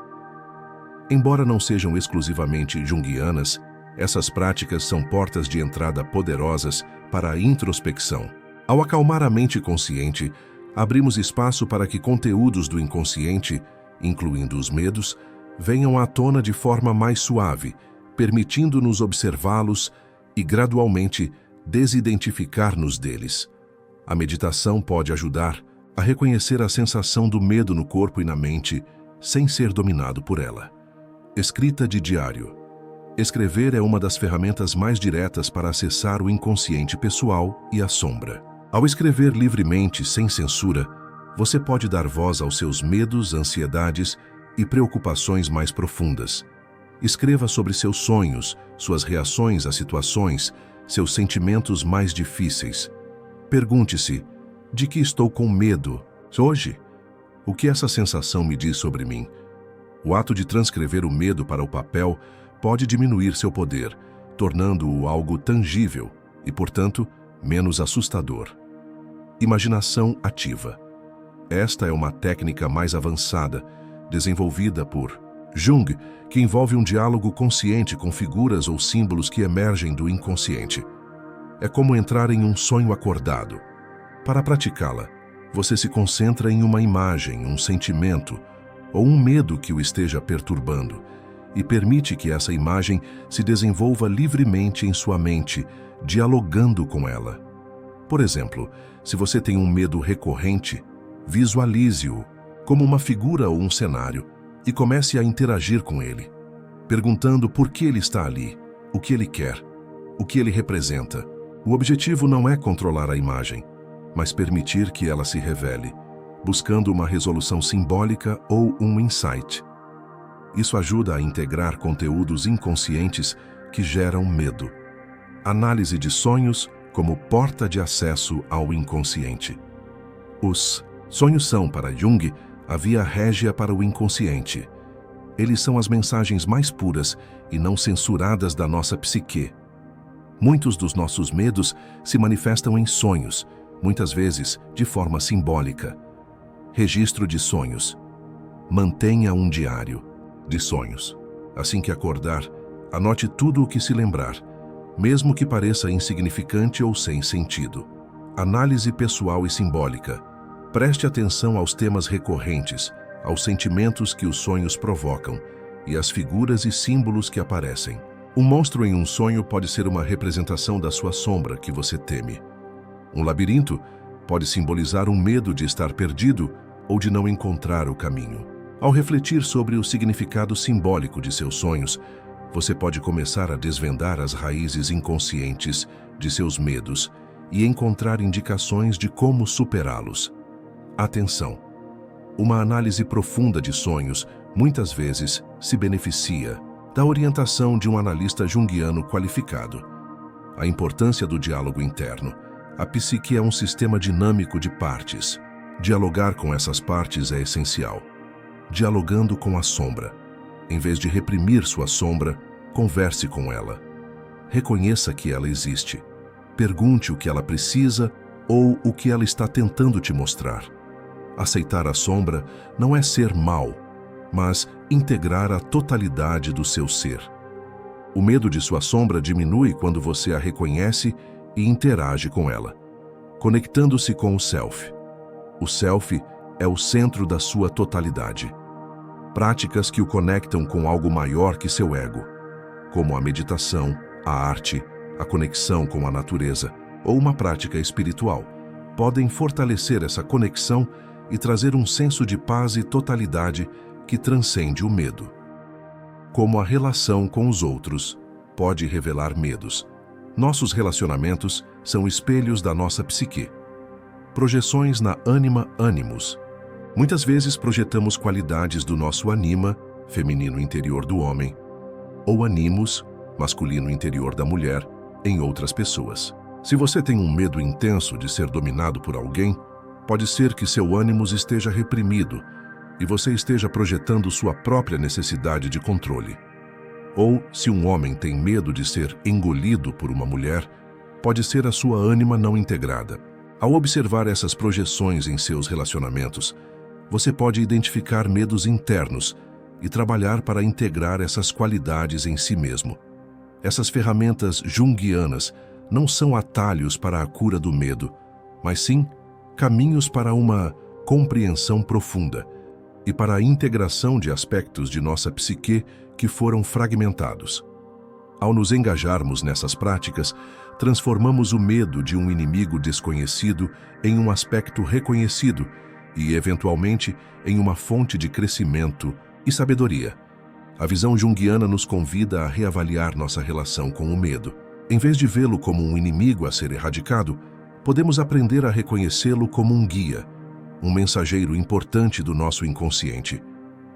Speaker 1: Embora não sejam exclusivamente junguianas, essas práticas são portas de entrada poderosas para a introspecção. Ao acalmar a mente consciente, abrimos espaço para que conteúdos do inconsciente, incluindo os medos, venham à tona de forma mais suave, permitindo-nos observá-los e, gradualmente, desidentificar-nos deles. A meditação pode ajudar a reconhecer a sensação do medo no corpo e na mente sem ser dominado por ela. Escrita de diário. Escrever é uma das ferramentas mais diretas para acessar o inconsciente pessoal e a sombra. Ao escrever livremente, sem censura, você pode dar voz aos seus medos, ansiedades e preocupações mais profundas. Escreva sobre seus sonhos, suas reações às situações, seus sentimentos mais difíceis. Pergunte-se: de que estou com medo hoje? O que essa sensação me diz sobre mim? O ato de transcrever o medo para o papel pode diminuir seu poder, tornando-o algo tangível e, portanto, menos assustador. Imaginação ativa. Esta é uma técnica mais avançada, desenvolvida por Jung, que envolve um diálogo consciente com figuras ou símbolos que emergem do inconsciente. É como entrar em um sonho acordado. Para praticá-la, você se concentra em uma imagem, um sentimento ou um medo que o esteja perturbando e permite que essa imagem se desenvolva livremente em sua mente, dialogando com ela. Por exemplo, se você tem um medo recorrente, visualize-o como uma figura ou um cenário e comece a interagir com ele, perguntando por que ele está ali, o que ele quer, o que ele representa. O objetivo não é controlar a imagem, mas permitir que ela se revele, buscando uma resolução simbólica ou um insight. Isso ajuda a integrar conteúdos inconscientes que geram medo. Análise de sonhos como porta de acesso ao inconsciente. Os sonhos são, para Jung, a via régia para o inconsciente. Eles são as mensagens mais puras e não censuradas da nossa psique. Muitos dos nossos medos se manifestam em sonhos, muitas vezes de forma simbólica. Registro de sonhos. Mantenha um diário de sonhos. Assim que acordar, anote tudo o que se lembrar, mesmo que pareça insignificante ou sem sentido. Análise pessoal e simbólica. Preste atenção aos temas recorrentes, aos sentimentos que os sonhos provocam e às figuras e símbolos que aparecem. Um monstro em um sonho pode ser uma representação da sua sombra que você teme. Um labirinto pode simbolizar um medo de estar perdido ou de não encontrar o caminho. Ao refletir sobre o significado simbólico de seus sonhos, você pode começar a desvendar as raízes inconscientes de seus medos e encontrar indicações de como superá-los. Atenção! Uma análise profunda de sonhos muitas vezes se beneficia da orientação de um analista junguiano qualificado. A importância do diálogo interno. A psique é um sistema dinâmico de partes. Dialogar com essas partes é essencial. Dialogando com a sombra. Em vez de reprimir sua sombra, converse com ela. Reconheça que ela existe. Pergunte o que ela precisa ou o que ela está tentando te mostrar. Aceitar a sombra não é ser mau, mas integrar a totalidade do seu ser. O medo de sua sombra diminui quando você a reconhece e interage com ela, conectando-se com o self. O self é o centro da sua totalidade. Práticas que o conectam com algo maior que seu ego, como a meditação, a arte, a conexão com a natureza ou uma prática espiritual, podem fortalecer essa conexão e trazer um senso de paz e totalidade que transcende o medo. Como a relação com os outros pode revelar medos. Nossos relacionamentos são espelhos da nossa psique. Projeções na ânima animus. Muitas vezes projetamos qualidades do nosso anima, feminino interior do homem, ou animus, masculino interior da mulher, em outras pessoas. Se você tem um medo intenso de ser dominado por alguém, pode ser que seu ânimos esteja reprimido e você esteja projetando sua própria necessidade de controle. Ou, se um homem tem medo de ser engolido por uma mulher, pode ser a sua ânima não integrada. Ao observar essas projeções em seus relacionamentos, você pode identificar medos internos e trabalhar para integrar essas qualidades em si mesmo. Essas ferramentas junguianas não são atalhos para a cura do medo, mas sim caminhos para uma compreensão profunda e para a integração de aspectos de nossa psique que foram fragmentados. Ao nos engajarmos nessas práticas, transformamos o medo de um inimigo desconhecido em um aspecto reconhecido e, eventualmente, em uma fonte de crescimento e sabedoria. A visão junguiana nos convida a reavaliar nossa relação com o medo. Em vez de vê-lo como um inimigo a ser erradicado, podemos aprender a reconhecê-lo como um guia, um mensageiro importante do nosso inconsciente.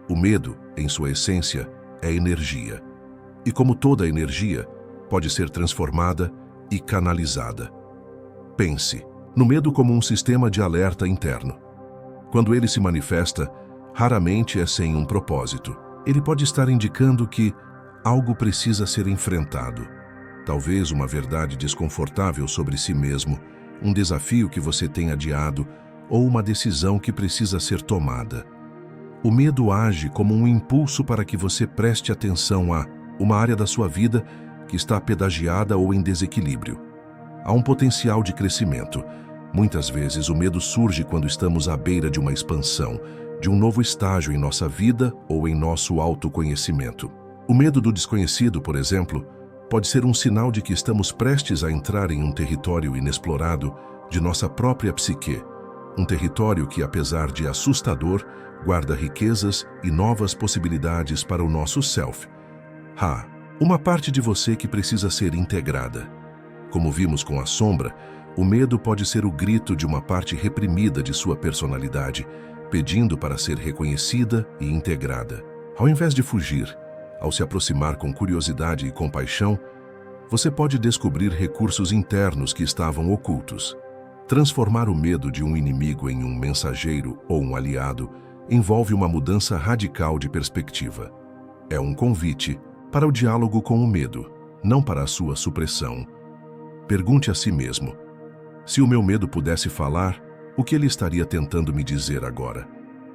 Speaker 1: O medo, em sua essência, é energia. E como toda energia, pode ser transformada e canalizada. Pense no medo como um sistema de alerta interno. Quando ele se manifesta, raramente é sem um propósito. Ele pode estar indicando que algo precisa ser enfrentado. Talvez uma verdade desconfortável sobre si mesmo, um desafio que você tem adiado ou uma decisão que precisa ser tomada. O medo age como um impulso para que você preste atenção a uma área da sua vida que está pedagiada ou em desequilíbrio. Há um potencial de crescimento. Muitas vezes o medo surge quando estamos à beira de uma expansão, de um novo estágio em nossa vida ou em nosso autoconhecimento. O medo do desconhecido, por exemplo, pode ser um sinal de que estamos prestes a entrar em um território inexplorado de nossa própria psique, um território que, apesar de assustador, guarda riquezas e novas possibilidades para o nosso self. Uma parte de você que precisa ser integrada. Como vimos com a sombra, o medo pode ser o grito de uma parte reprimida de sua personalidade, pedindo para ser reconhecida e integrada. Ao invés de fugir, ao se aproximar com curiosidade e compaixão, você pode descobrir recursos internos que estavam ocultos. Transformar o medo de um inimigo em um mensageiro ou um aliado envolve uma mudança radical de perspectiva. É um convite para o diálogo com o medo, não para a sua supressão. Pergunte a si mesmo: se o meu medo pudesse falar, o que ele estaria tentando me dizer agora?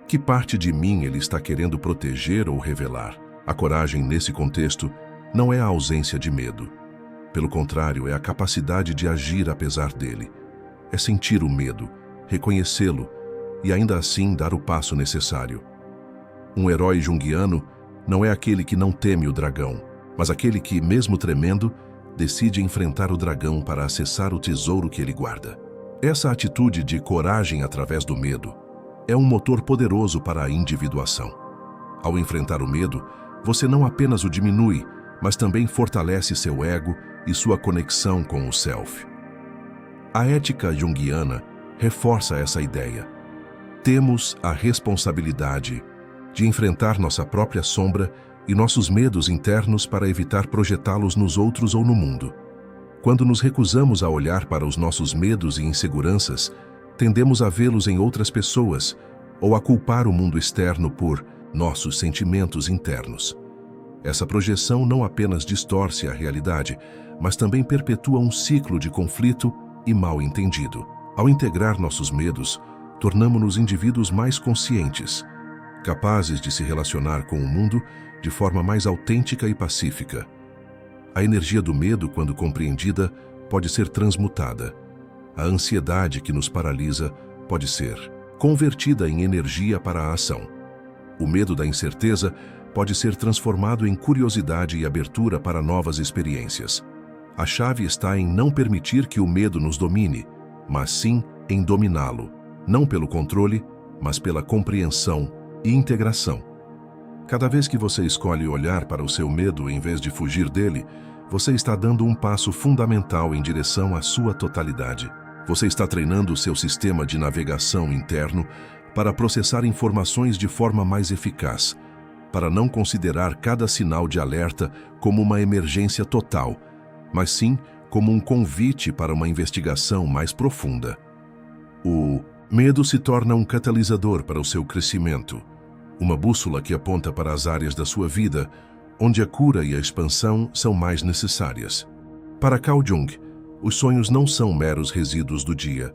Speaker 1: Que parte de mim ele está querendo proteger ou revelar? A coragem, nesse contexto, não é a ausência de medo. Pelo contrário, é a capacidade de agir apesar dele. É sentir o medo, reconhecê-lo e ainda assim dar o passo necessário. Um herói junguiano não é aquele que não teme o dragão, mas aquele que, mesmo tremendo, decide enfrentar o dragão para acessar o tesouro que ele guarda. Essa atitude de coragem através do medo é um motor poderoso para a individuação. Ao enfrentar o medo, você não apenas o diminui, mas também fortalece seu ego e sua conexão com o self. A ética junguiana reforça essa ideia. Temos a responsabilidade de enfrentar nossa própria sombra e nossos medos internos para evitar projetá-los nos outros ou no mundo. Quando nos recusamos a olhar para os nossos medos e inseguranças, tendemos a vê-los em outras pessoas ou a culpar o mundo externo por nossos sentimentos internos. Essa projeção não apenas distorce a realidade, mas também perpetua um ciclo de conflito e mal-entendido. Ao integrar nossos medos, tornamo-nos indivíduos mais conscientes, capazes de se relacionar com o mundo de forma mais autêntica e pacífica. A energia do medo, quando compreendida, pode ser transmutada. A ansiedade que nos paralisa pode ser convertida em energia para a ação. O medo da incerteza pode ser transformado em curiosidade e abertura para novas experiências. A chave está em não permitir que o medo nos domine, mas sim em dominá-lo, não pelo controle, mas pela compreensão e integração. Cada vez que você escolhe olhar para o seu medo em vez de fugir dele, você está dando um passo fundamental em direção à sua totalidade. Você está treinando o seu sistema de navegação interno para processar informações de forma mais eficaz, para não considerar cada sinal de alerta como uma emergência total, mas sim como um convite para uma investigação mais profunda. O medo se torna um catalisador para o seu crescimento, uma bússola que aponta para as áreas da sua vida onde a cura e a expansão são mais necessárias. Para Carl Jung, os sonhos não são meros resíduos do dia,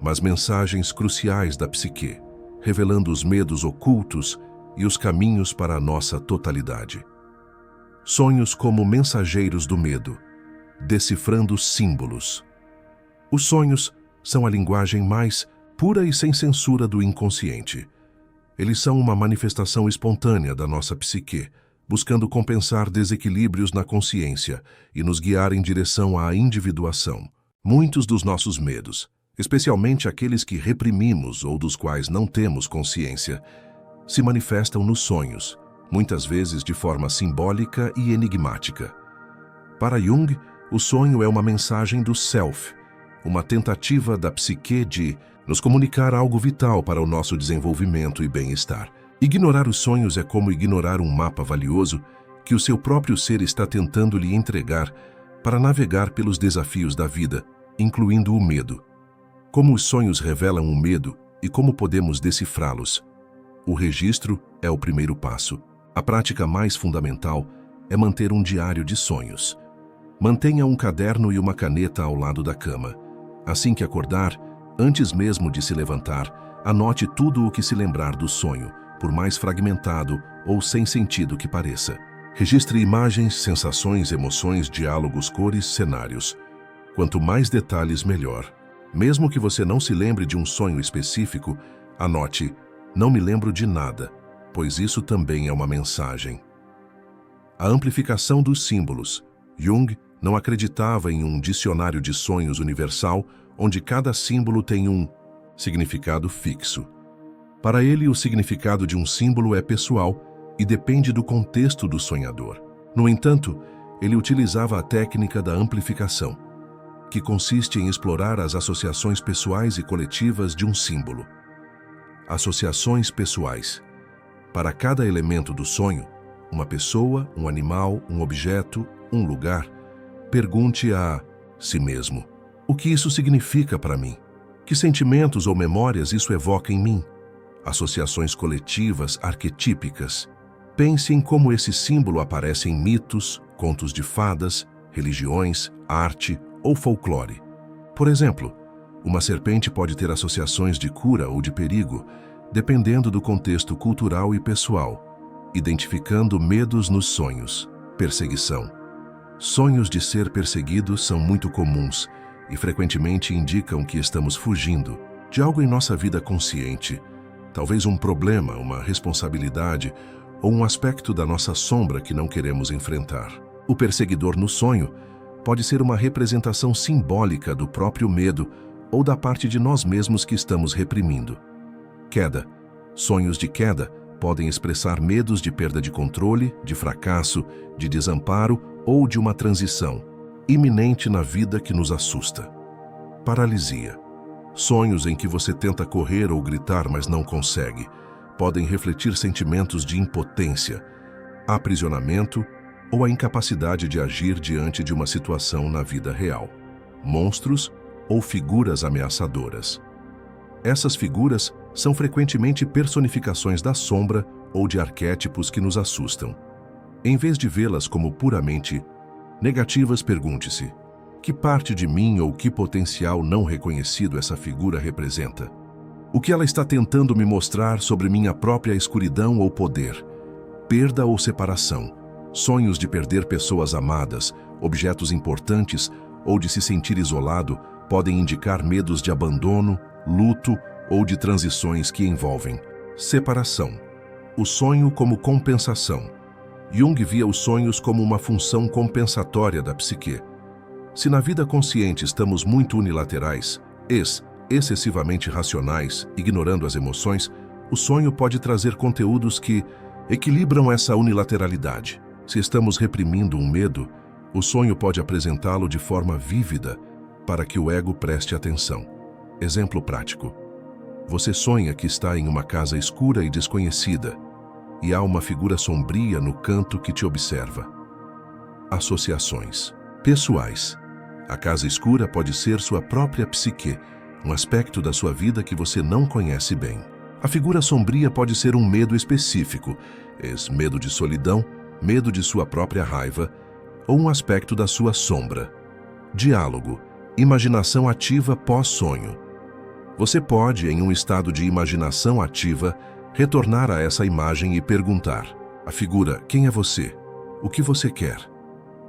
Speaker 1: mas mensagens cruciais da psique, revelando os medos ocultos e os caminhos para a nossa totalidade. Sonhos como mensageiros do medo, decifrando símbolos. Os sonhos são a linguagem mais pura e sem censura do inconsciente. Eles são uma manifestação espontânea da nossa psique, buscando compensar desequilíbrios na consciência e nos guiar em direção à individuação. Muitos dos nossos medos, especialmente aqueles que reprimimos ou dos quais não temos consciência, se manifestam nos sonhos, muitas vezes de forma simbólica e enigmática. Para Jung, o sonho é uma mensagem do self, uma tentativa da psique de nos comunicar algo vital para o nosso desenvolvimento e bem-estar. Ignorar os sonhos é como ignorar um mapa valioso que o seu próprio ser está tentando lhe entregar para navegar pelos desafios da vida, incluindo o medo. Como os sonhos revelam o medo e como podemos decifrá-los? O registro é o primeiro passo. A prática mais fundamental é manter um diário de sonhos. Mantenha um caderno e uma caneta ao lado da cama. Assim que acordar, antes mesmo de se levantar, anote tudo o que se lembrar do sonho, por mais fragmentado ou sem sentido que pareça. Registre imagens, sensações, emoções, diálogos, cores, cenários. Quanto mais detalhes, melhor. Mesmo que você não se lembre de um sonho específico, anote: não me lembro de nada, pois isso também é uma mensagem. A amplificação dos símbolos. Jung não acreditava em um dicionário de sonhos universal, onde cada símbolo tem um significado fixo. Para ele, o significado de um símbolo é pessoal e depende do contexto do sonhador. No entanto, ele utilizava a técnica da amplificação, que consiste em explorar as associações pessoais e coletivas de um símbolo. Associações pessoais. Para cada elemento do sonho, uma pessoa, um animal, um objeto, um lugar, pergunte a si mesmo: o que isso significa para mim? Que sentimentos ou memórias isso evoca em mim? Associações coletivas arquetípicas. Pense em como esse símbolo aparece em mitos, contos de fadas, religiões, arte ou folclore. Por exemplo, uma serpente pode ter associações de cura ou de perigo, dependendo do contexto cultural e pessoal, identificando medos nos sonhos. Perseguição. Sonhos de ser perseguidos são muito comuns e frequentemente indicam que estamos fugindo de algo em nossa vida consciente, talvez um problema, uma responsabilidade ou um aspecto da nossa sombra que não queremos enfrentar. O perseguidor no sonho pode ser uma representação simbólica do próprio medo ou da parte de nós mesmos que estamos reprimindo. Queda. Sonhos de queda podem expressar medos de perda de controle, de fracasso, de desamparo ou de uma transição iminente na vida que nos assusta. Paralisia. Sonhos em que você tenta correr ou gritar, mas não consegue, podem refletir sentimentos de impotência, aprisionamento ou a incapacidade de agir diante de uma situação na vida real. Monstros ou figuras ameaçadoras. Essas figuras são frequentemente personificações da sombra ou de arquétipos que nos assustam. Em vez de vê-las como puramente negativas, pergunte-se: que parte de mim ou que potencial não reconhecido essa figura representa? O que ela está tentando me mostrar sobre minha própria escuridão ou poder? Perda ou separação. Sonhos de perder pessoas amadas, objetos importantes ou de se sentir isolado podem indicar medos de abandono, luto ou de transições que envolvem separação. O sonho como compensação. Jung via os sonhos como uma função compensatória da psique. Se na vida consciente estamos muito unilaterais, excessivamente racionais, ignorando as emoções, o sonho pode trazer conteúdos que equilibram essa unilateralidade. Se estamos reprimindo um medo, o sonho pode apresentá-lo de forma vívida para que o ego preste atenção. Exemplo prático. Você sonha que está em uma casa escura e desconhecida, e há uma figura sombria no canto que te observa. Associações pessoais. A casa escura pode ser sua própria psique, um aspecto da sua vida que você não conhece bem. A figura sombria pode ser um medo específico, medo de solidão, medo de sua própria raiva, ou um aspecto da sua sombra. Diálogo. Imaginação ativa pós-sonho. Você pode, em um estado de imaginação ativa, retornar a essa imagem e perguntar: a figura, quem é você? O que você quer?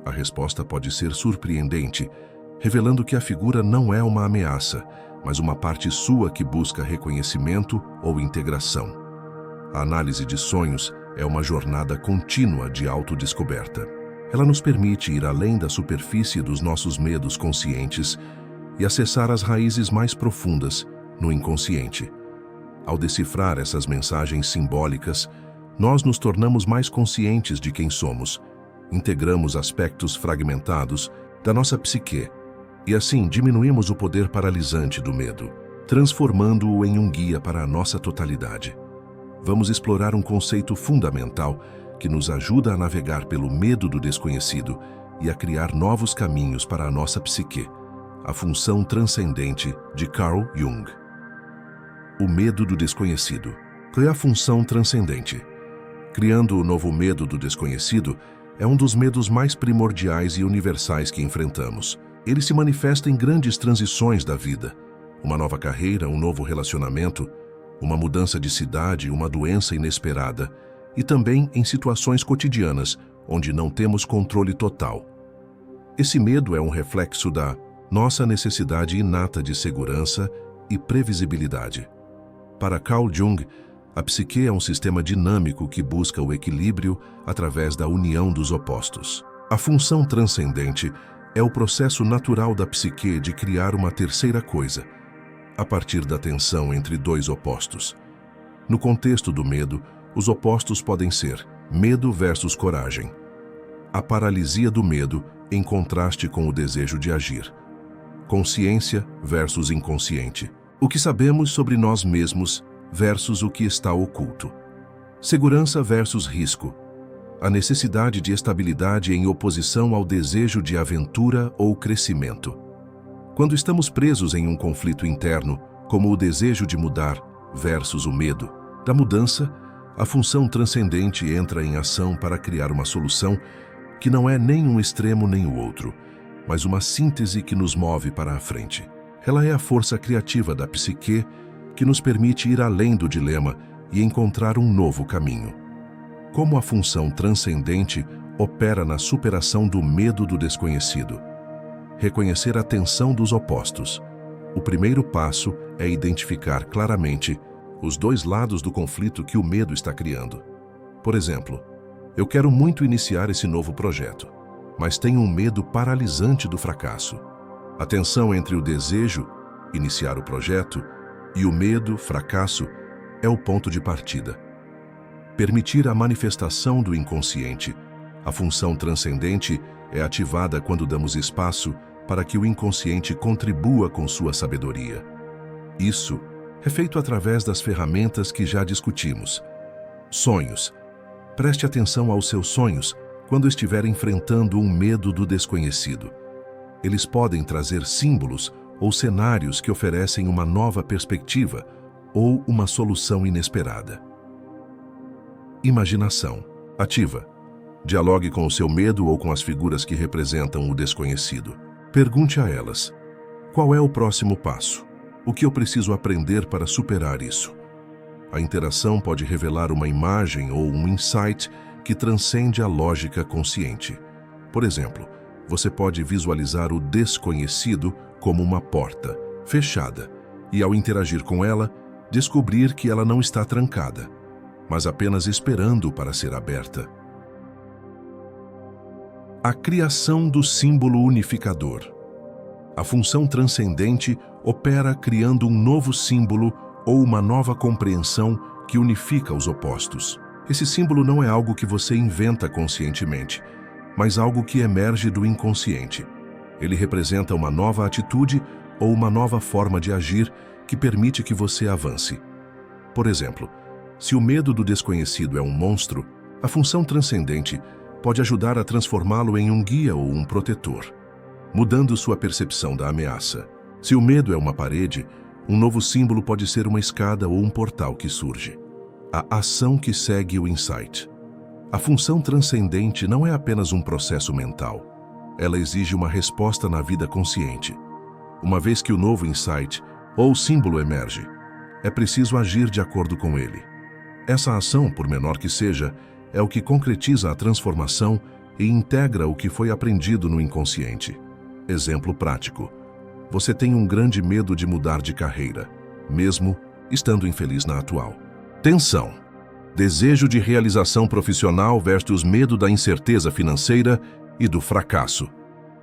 Speaker 1: A resposta pode ser surpreendente, revelando que a figura não é uma ameaça, mas uma parte sua que busca reconhecimento ou integração. A análise de sonhos é uma jornada contínua de autodescoberta. Ela nos permite ir além da superfície dos nossos medos conscientes e acessar as raízes mais profundas no inconsciente. Ao decifrar essas mensagens simbólicas, nós nos tornamos mais conscientes de quem somos, integramos aspectos fragmentados da nossa psique e assim diminuímos o poder paralisante do medo, transformando-o em um guia para a nossa totalidade. Vamos explorar um conceito fundamental que nos ajuda a navegar pelo medo do desconhecido e a criar novos caminhos para a nossa psique, a função transcendente de Carl Jung. O medo do desconhecido. Qual é a função transcendente? Criando o novo medo do desconhecido é um dos medos mais primordiais e universais que enfrentamos. Ele se manifesta em grandes transições da vida, uma nova carreira, um novo relacionamento, uma mudança de cidade, uma doença inesperada, e também em situações cotidianas, onde não temos controle total. Esse medo é um reflexo da nossa necessidade inata de segurança e previsibilidade. Para Carl Jung, a psique é um sistema dinâmico que busca o equilíbrio através da união dos opostos. A função transcendente é o processo natural da psique de criar uma terceira coisa, a partir da tensão entre dois opostos. No contexto do medo, os opostos podem ser medo versus coragem, a paralisia do medo em contraste com o desejo de agir, consciência versus inconsciente, o que sabemos sobre nós mesmos versus o que está oculto, segurança versus risco, a necessidade de estabilidade em oposição ao desejo de aventura ou crescimento. Quando estamos presos em um conflito interno, como o desejo de mudar versus o medo da mudança, a função transcendente entra em ação para criar uma solução que não é nem um extremo nem o outro, mas uma síntese que nos move para a frente. Ela é a força criativa da psique que nos permite ir além do dilema e encontrar um novo caminho. Como a função transcendente opera na superação do medo do desconhecido? Reconhecer a tensão dos opostos. O primeiro passo é identificar claramente os dois lados do conflito que o medo está criando. Por exemplo, eu quero muito iniciar esse novo projeto, mas tenho um medo paralisante do fracasso. A tensão entre o desejo, iniciar o projeto, e o medo, fracasso, é o ponto de partida. Permitir a manifestação do inconsciente. A função transcendente é ativada quando damos espaço para que o inconsciente contribua com sua sabedoria. Isso é feito através das ferramentas que já discutimos. Sonhos. Preste atenção aos seus sonhos quando estiver enfrentando um medo do desconhecido. Eles podem trazer símbolos ou cenários que oferecem uma nova perspectiva ou uma solução inesperada. Imaginação. Ativa. Dialogue com o seu medo ou com as figuras que representam o desconhecido. Pergunte a elas: qual é o próximo passo? O que eu preciso aprender para superar isso? A interação pode revelar uma imagem ou um insight que transcende a lógica consciente. Por exemplo, você pode visualizar o desconhecido como uma porta fechada e, ao interagir com ela, descobrir que ela não está trancada, mas apenas esperando para ser aberta. A criação do símbolo unificador. A função transcendente opera criando um novo símbolo ou uma nova compreensão que unifica os opostos. Esse símbolo não é algo que você inventa conscientemente, mas algo que emerge do inconsciente. Ele representa uma nova atitude ou uma nova forma de agir que permite que você avance. Por exemplo, se o medo do desconhecido é um monstro, a função transcendente pode ajudar a transformá-lo em um guia ou um protetor, mudando sua percepção da ameaça. Se o medo é uma parede, um novo símbolo pode ser uma escada ou um portal que surge. A ação que segue o insight. A função transcendente não é apenas um processo mental. Ela exige uma resposta na vida consciente. Uma vez que o novo insight ou símbolo emerge, é preciso agir de acordo com ele. Essa ação, por menor que seja, é o que concretiza a transformação e integra o que foi aprendido no inconsciente. Exemplo prático. Você tem um grande medo de mudar de carreira, mesmo estando infeliz na atual. Tensão. Desejo de realização profissional versus medo da incerteza financeira e do fracasso.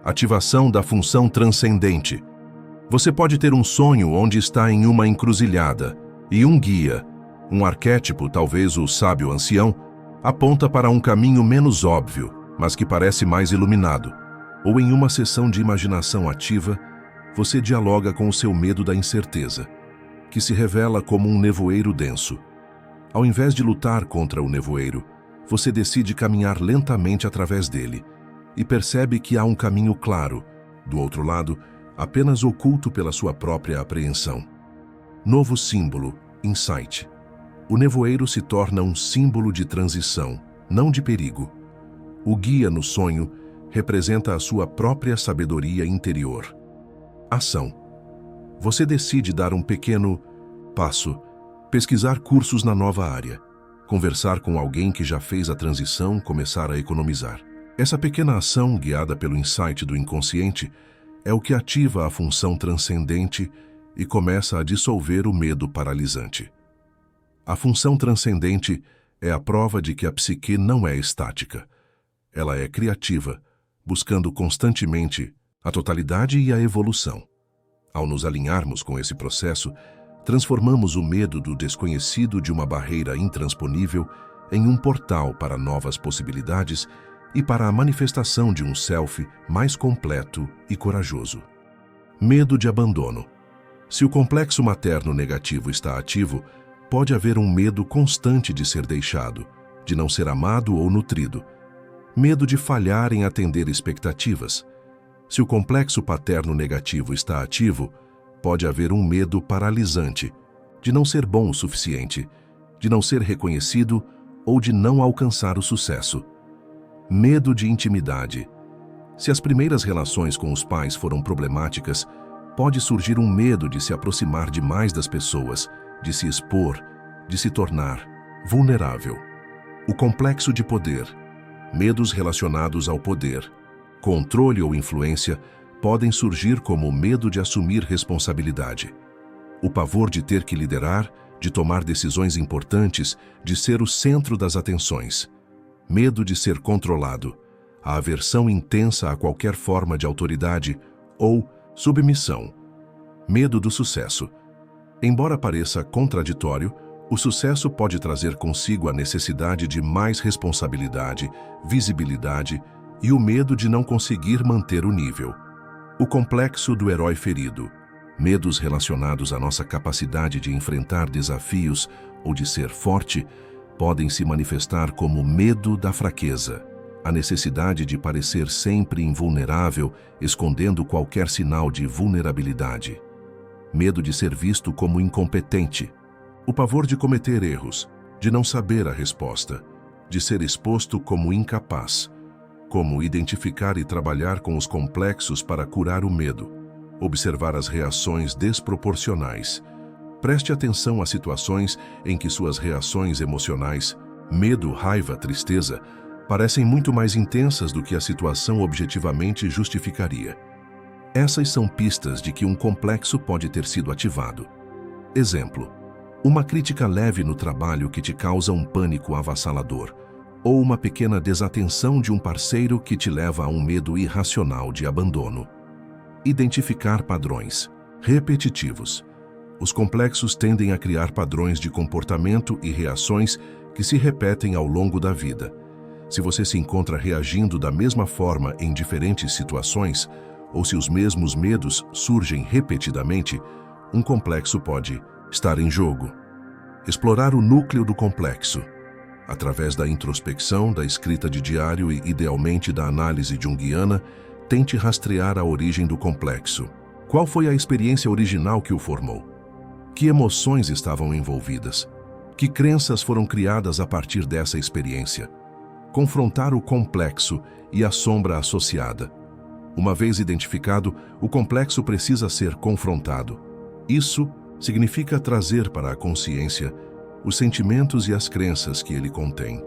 Speaker 1: Ativação da função transcendente. Você pode ter um sonho onde está em uma encruzilhada e um guia, um arquétipo, talvez o sábio ancião, aponta para um caminho menos óbvio, mas que parece mais iluminado. Ou em uma sessão de imaginação ativa, você dialoga com o seu medo da incerteza, que se revela como um nevoeiro denso. Ao invés de lutar contra o nevoeiro, você decide caminhar lentamente através dele e percebe que há um caminho claro, do outro lado, apenas oculto pela sua própria apreensão. Novo símbolo, insight. O nevoeiro se torna um símbolo de transição, não de perigo. O guia no sonho representa a sua própria sabedoria interior. Ação. Você decide dar um pequeno passo, pesquisar cursos na nova área, conversar com alguém que já fez a transição, começar a economizar. Essa pequena ação, guiada pelo insight do inconsciente, é o que ativa a função transcendente e começa a dissolver o medo paralisante. A função transcendente é a prova de que a psique não é estática. Ela é criativa, buscando constantemente a totalidade e a evolução. Ao nos alinharmos com esse processo, transformamos o medo do desconhecido de uma barreira intransponível em um portal para novas possibilidades e para a manifestação de um self mais completo e corajoso. Medo de abandono. Se o complexo materno negativo está ativo, pode haver um medo constante de ser deixado, de não ser amado ou nutrido. Medo de falhar em atender expectativas. Se o complexo paterno negativo está ativo, pode haver um medo paralisante, de não ser bom o suficiente, de não ser reconhecido ou de não alcançar o sucesso. Medo de intimidade. Se as primeiras relações com os pais foram problemáticas, pode surgir um medo de se aproximar demais das pessoas, de se expor, de se tornar vulnerável. O complexo de poder. Medos relacionados ao poder, controle ou influência podem surgir como o medo de assumir responsabilidade. O pavor de ter que liderar, de tomar decisões importantes, de ser o centro das atenções. Medo de ser controlado, a aversão intensa a qualquer forma de autoridade ou submissão. Medo do sucesso. Embora pareça contraditório, o sucesso pode trazer consigo a necessidade de mais responsabilidade, visibilidade e o medo de não conseguir manter o nível. O complexo do herói ferido. Medos relacionados à nossa capacidade de enfrentar desafios ou de ser forte podem se manifestar como medo da fraqueza, a necessidade de parecer sempre invulnerável, escondendo qualquer sinal de vulnerabilidade. Medo de ser visto como incompetente. O pavor de cometer erros, de não saber a resposta, de ser exposto como incapaz. Como identificar e trabalhar com os complexos para curar o medo. Observar as reações desproporcionais. Preste atenção a situações em que suas reações emocionais, medo, raiva, tristeza, parecem muito mais intensas do que a situação objetivamente justificaria. Essas são pistas de que um complexo pode ter sido ativado. Exemplo: uma crítica leve no trabalho que te causa um pânico avassalador, ou uma pequena desatenção de um parceiro que te leva a um medo irracional de abandono. Identificar padrões repetitivos. Os complexos tendem a criar padrões de comportamento e reações que se repetem ao longo da vida. Se você se encontra reagindo da mesma forma em diferentes situações, ou se os mesmos medos surgem repetidamente, um complexo pode estar em jogo. Explorar o núcleo do complexo. Através da introspecção, da escrita de diário e, idealmente, da análise junguiana, tente rastrear a origem do complexo. Qual foi a experiência original que o formou? Que emoções estavam envolvidas? Que crenças foram criadas a partir dessa experiência? Confrontar o complexo e a sombra associada. Uma vez identificado, o complexo precisa ser confrontado. Isso significa trazer para a consciência os sentimentos e as crenças que ele contém.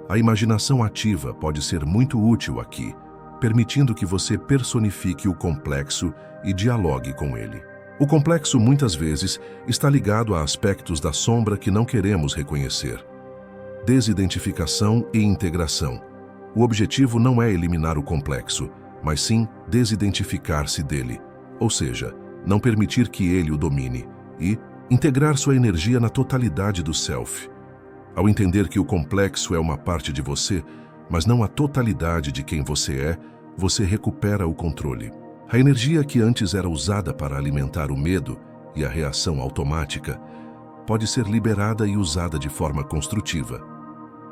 Speaker 1: A imaginação ativa pode ser muito útil aqui, permitindo que você personifique o complexo e dialogue com ele. O complexo, muitas vezes, está ligado a aspectos da sombra que não queremos reconhecer. Desidentificação e integração. O objetivo não é eliminar o complexo, mas sim desidentificar-se dele, ou seja, não permitir que ele o domine e integrar sua energia na totalidade do self. Ao entender que o complexo é uma parte de você, mas não a totalidade de quem você é, você recupera o controle. A energia que antes era usada para alimentar o medo e a reação automática pode ser liberada e usada de forma construtiva.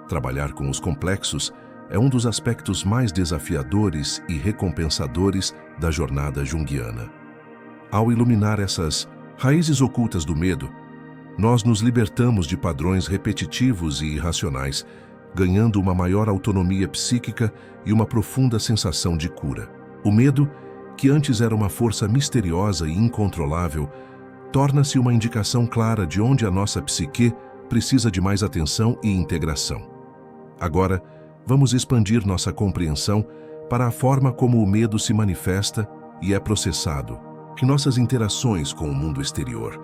Speaker 1: Trabalhar com os complexos é um dos aspectos mais desafiadores e recompensadores da jornada junguiana. Ao iluminar essas raízes ocultas do medo, nós nos libertamos de padrões repetitivos e irracionais, ganhando uma maior autonomia psíquica e uma profunda sensação de cura. O medo, que antes era uma força misteriosa e incontrolável, torna-se uma indicação clara de onde a nossa psique precisa de mais atenção e integração. Agora, vamos expandir nossa compreensão para a forma como o medo se manifesta e é processado em nossas interações com o mundo exterior,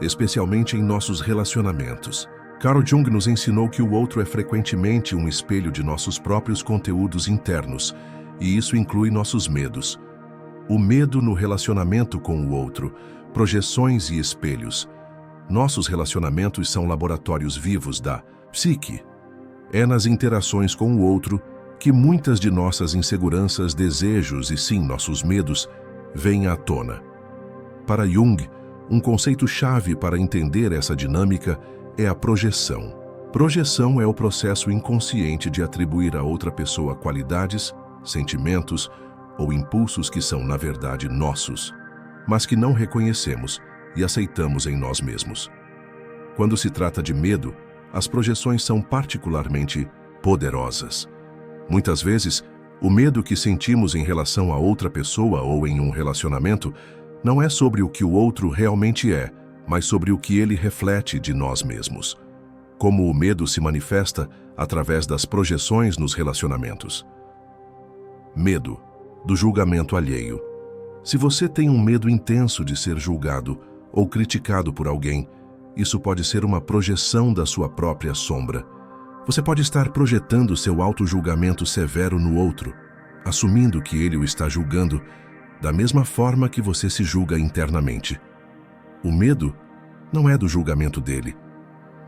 Speaker 1: especialmente em nossos relacionamentos. Carl Jung nos ensinou que o outro é frequentemente um espelho de nossos próprios conteúdos internos, e isso inclui nossos medos. O medo no relacionamento com o outro, projeções e espelhos. Nossos relacionamentos são laboratórios vivos da psique. É nas interações com o outro que muitas de nossas inseguranças, desejos e sim nossos medos vêm à tona. Para Jung, um conceito-chave para entender essa dinâmica é a projeção. Projeção é o processo inconsciente de atribuir a outra pessoa qualidades, sentimentos ou impulsos que são, na verdade, nossos, mas que não reconhecemos e aceitamos em nós mesmos. Quando se trata de medo, as projeções são particularmente poderosas. Muitas vezes, o medo que sentimos em relação a outra pessoa ou em um relacionamento não é sobre o que o outro realmente é, mas sobre o que ele reflete de nós mesmos. Como o medo se manifesta através das projeções nos relacionamentos. Medo do julgamento alheio. Se você tem um medo intenso de ser julgado ou criticado por alguém, isso pode ser uma projeção da sua própria sombra. Você pode estar projetando seu auto-julgamento severo no outro, assumindo que ele o está julgando da mesma forma que você se julga internamente. O medo não é do julgamento dele,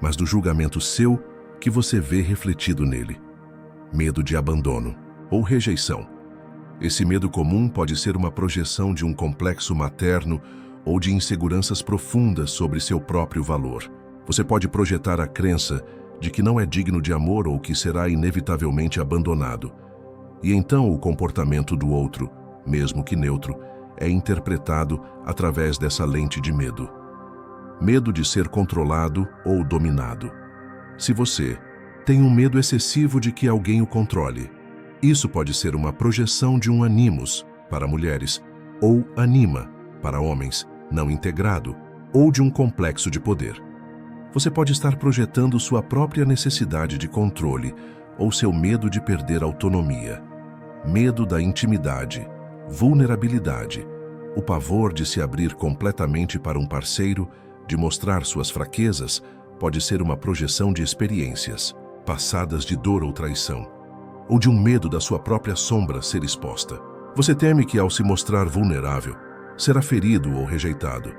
Speaker 1: mas do julgamento seu que você vê refletido nele. Medo de abandono ou rejeição. Esse medo comum pode ser uma projeção de um complexo materno ou de inseguranças profundas sobre seu próprio valor. Você pode projetar a crença de que não é digno de amor ou que será inevitavelmente abandonado. E então o comportamento do outro, mesmo que neutro, é interpretado através dessa lente de medo. Medo de ser controlado ou dominado. Se você tem um medo excessivo de que alguém o controle, isso pode ser uma projeção de um animus para mulheres ou anima para homens não integrado ou de um complexo de poder. Você pode estar projetando sua própria necessidade de controle ou seu medo de perder autonomia. Medo da intimidade, vulnerabilidade, o pavor de se abrir completamente para um parceiro, de mostrar suas fraquezas, pode ser uma projeção de experiências passadas de dor ou traição, ou de um medo da sua própria sombra ser exposta. Você teme que, ao se mostrar vulnerável, será ferido ou rejeitado.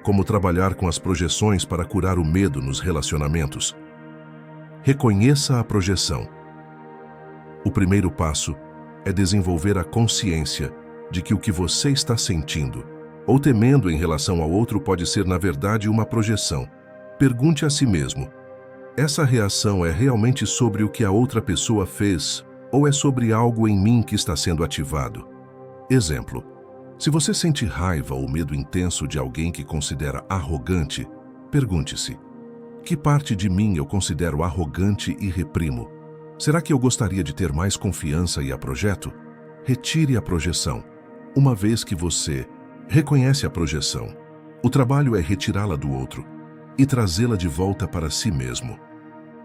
Speaker 1: Como trabalhar com as projeções para curar o medo nos relacionamentos? Reconheça a projeção. O primeiro passo é desenvolver a consciência de que o que você está sentindo ou temendo em relação ao outro pode ser, na verdade, uma projeção. Pergunte a si mesmo: essa reação é realmente sobre o que a outra pessoa fez ou é sobre algo em mim que está sendo ativado? Exemplo: se você sente raiva ou medo intenso de alguém que considera arrogante, pergunte-se: que parte de mim eu considero arrogante e reprimo? Será que eu gostaria de ter mais confiança e a projeto? Retire a projeção. Uma vez que você reconhece a projeção, o trabalho é retirá-la do outro e trazê-la de volta para si mesmo.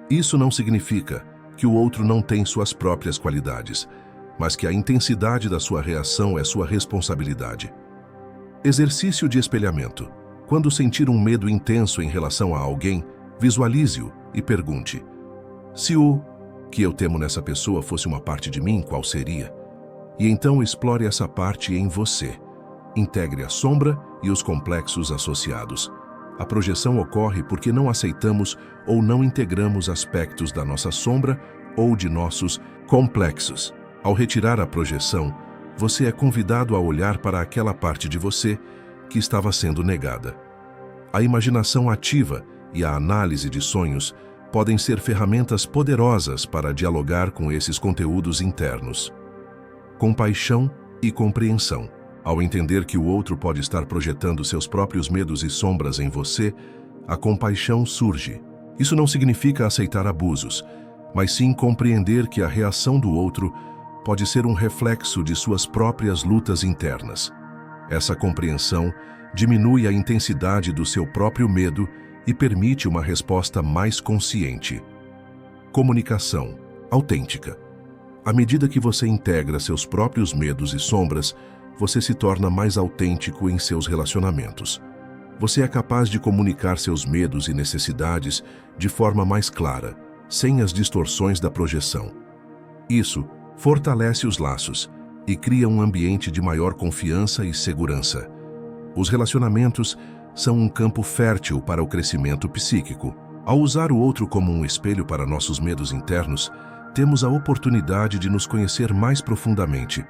Speaker 1: Isso não significa que o outro não tem suas próprias qualidades, mas que a intensidade da sua reação é sua responsabilidade. Exercício de espelhamento. Quando sentir um medo intenso em relação a alguém, visualize-o e pergunte: se o que eu temo nessa pessoa fosse uma parte de mim, qual seria? E então explore essa parte em você. Integre a sombra e os complexos associados. A projeção ocorre porque não aceitamos ou não integramos aspectos da nossa sombra ou de nossos complexos. Ao retirar a projeção, você é convidado a olhar para aquela parte de você que estava sendo negada. A imaginação ativa e a análise de sonhos podem ser ferramentas poderosas para dialogar com esses conteúdos internos. Compaixão e compreensão. Ao entender que o outro pode estar projetando seus próprios medos e sombras em você, a compaixão surge. Isso não significa aceitar abusos, mas sim compreender que a reação do outro pode ser um reflexo de suas próprias lutas internas. Essa compreensão diminui a intensidade do seu próprio medo e permite uma resposta mais consciente. Comunicação autêntica. À medida que você integra seus próprios medos e sombras, você se torna mais autêntico em seus relacionamentos. Você é capaz de comunicar seus medos e necessidades de forma mais clara, sem as distorções da projeção. Isso fortalece os laços e cria um ambiente de maior confiança e segurança. Os relacionamentos são um campo fértil para o crescimento psíquico. Ao usar o outro como um espelho para nossos medos internos, temos a oportunidade de nos conhecer mais profundamente,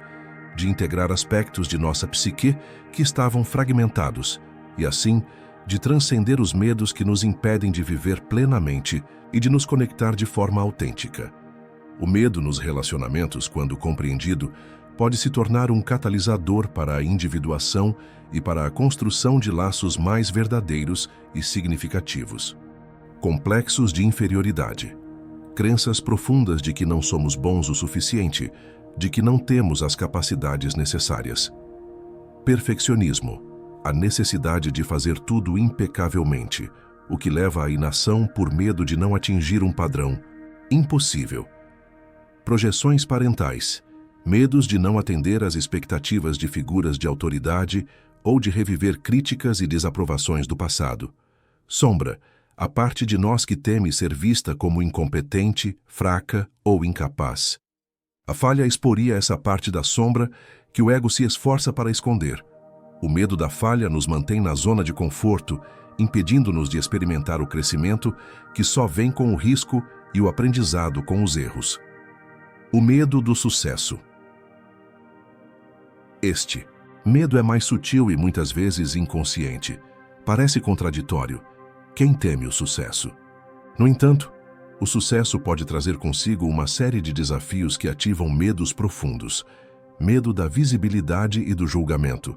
Speaker 1: de integrar aspectos de nossa psique que estavam fragmentados e, assim, de transcender os medos que nos impedem de viver plenamente e de nos conectar de forma autêntica. O medo nos relacionamentos, quando compreendido, pode se tornar um catalisador para a individuação e para a construção de laços mais verdadeiros e significativos. Complexos de inferioridade. Crenças profundas de que não somos bons o suficiente, de que não temos as capacidades necessárias. Perfeccionismo. A necessidade de fazer tudo impecavelmente, o que leva à inação por medo de não atingir um padrão impossível. Projeções parentais. Medos de não atender às expectativas de figuras de autoridade ou de reviver críticas e desaprovações do passado. Sombra. A parte de nós que teme ser vista como incompetente, fraca ou incapaz. A falha exporia essa parte da sombra que o ego se esforça para esconder. O medo da falha nos mantém na zona de conforto, impedindo-nos de experimentar o crescimento que só vem com o risco e o aprendizado com os erros. O medo do sucesso. Este medo é mais sutil e muitas vezes inconsciente. Parece contraditório. Quem teme o sucesso? No entanto, o sucesso pode trazer consigo uma série de desafios que ativam medos profundos. Medo da visibilidade e do julgamento.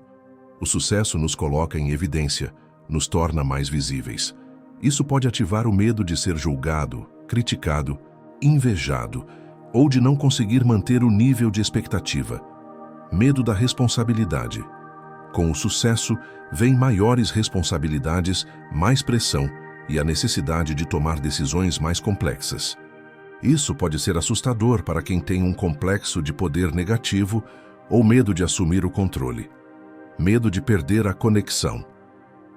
Speaker 1: O sucesso nos coloca em evidência, nos torna mais visíveis. Isso pode ativar o medo de ser julgado, criticado, invejado, ou de não conseguir manter o nível de expectativa. Medo da responsabilidade. Com o sucesso, vem maiores responsabilidades, mais pressão e a necessidade de tomar decisões mais complexas. Isso pode ser assustador para quem tem um complexo de poder negativo ou medo de assumir o controle. Medo de perder a conexão.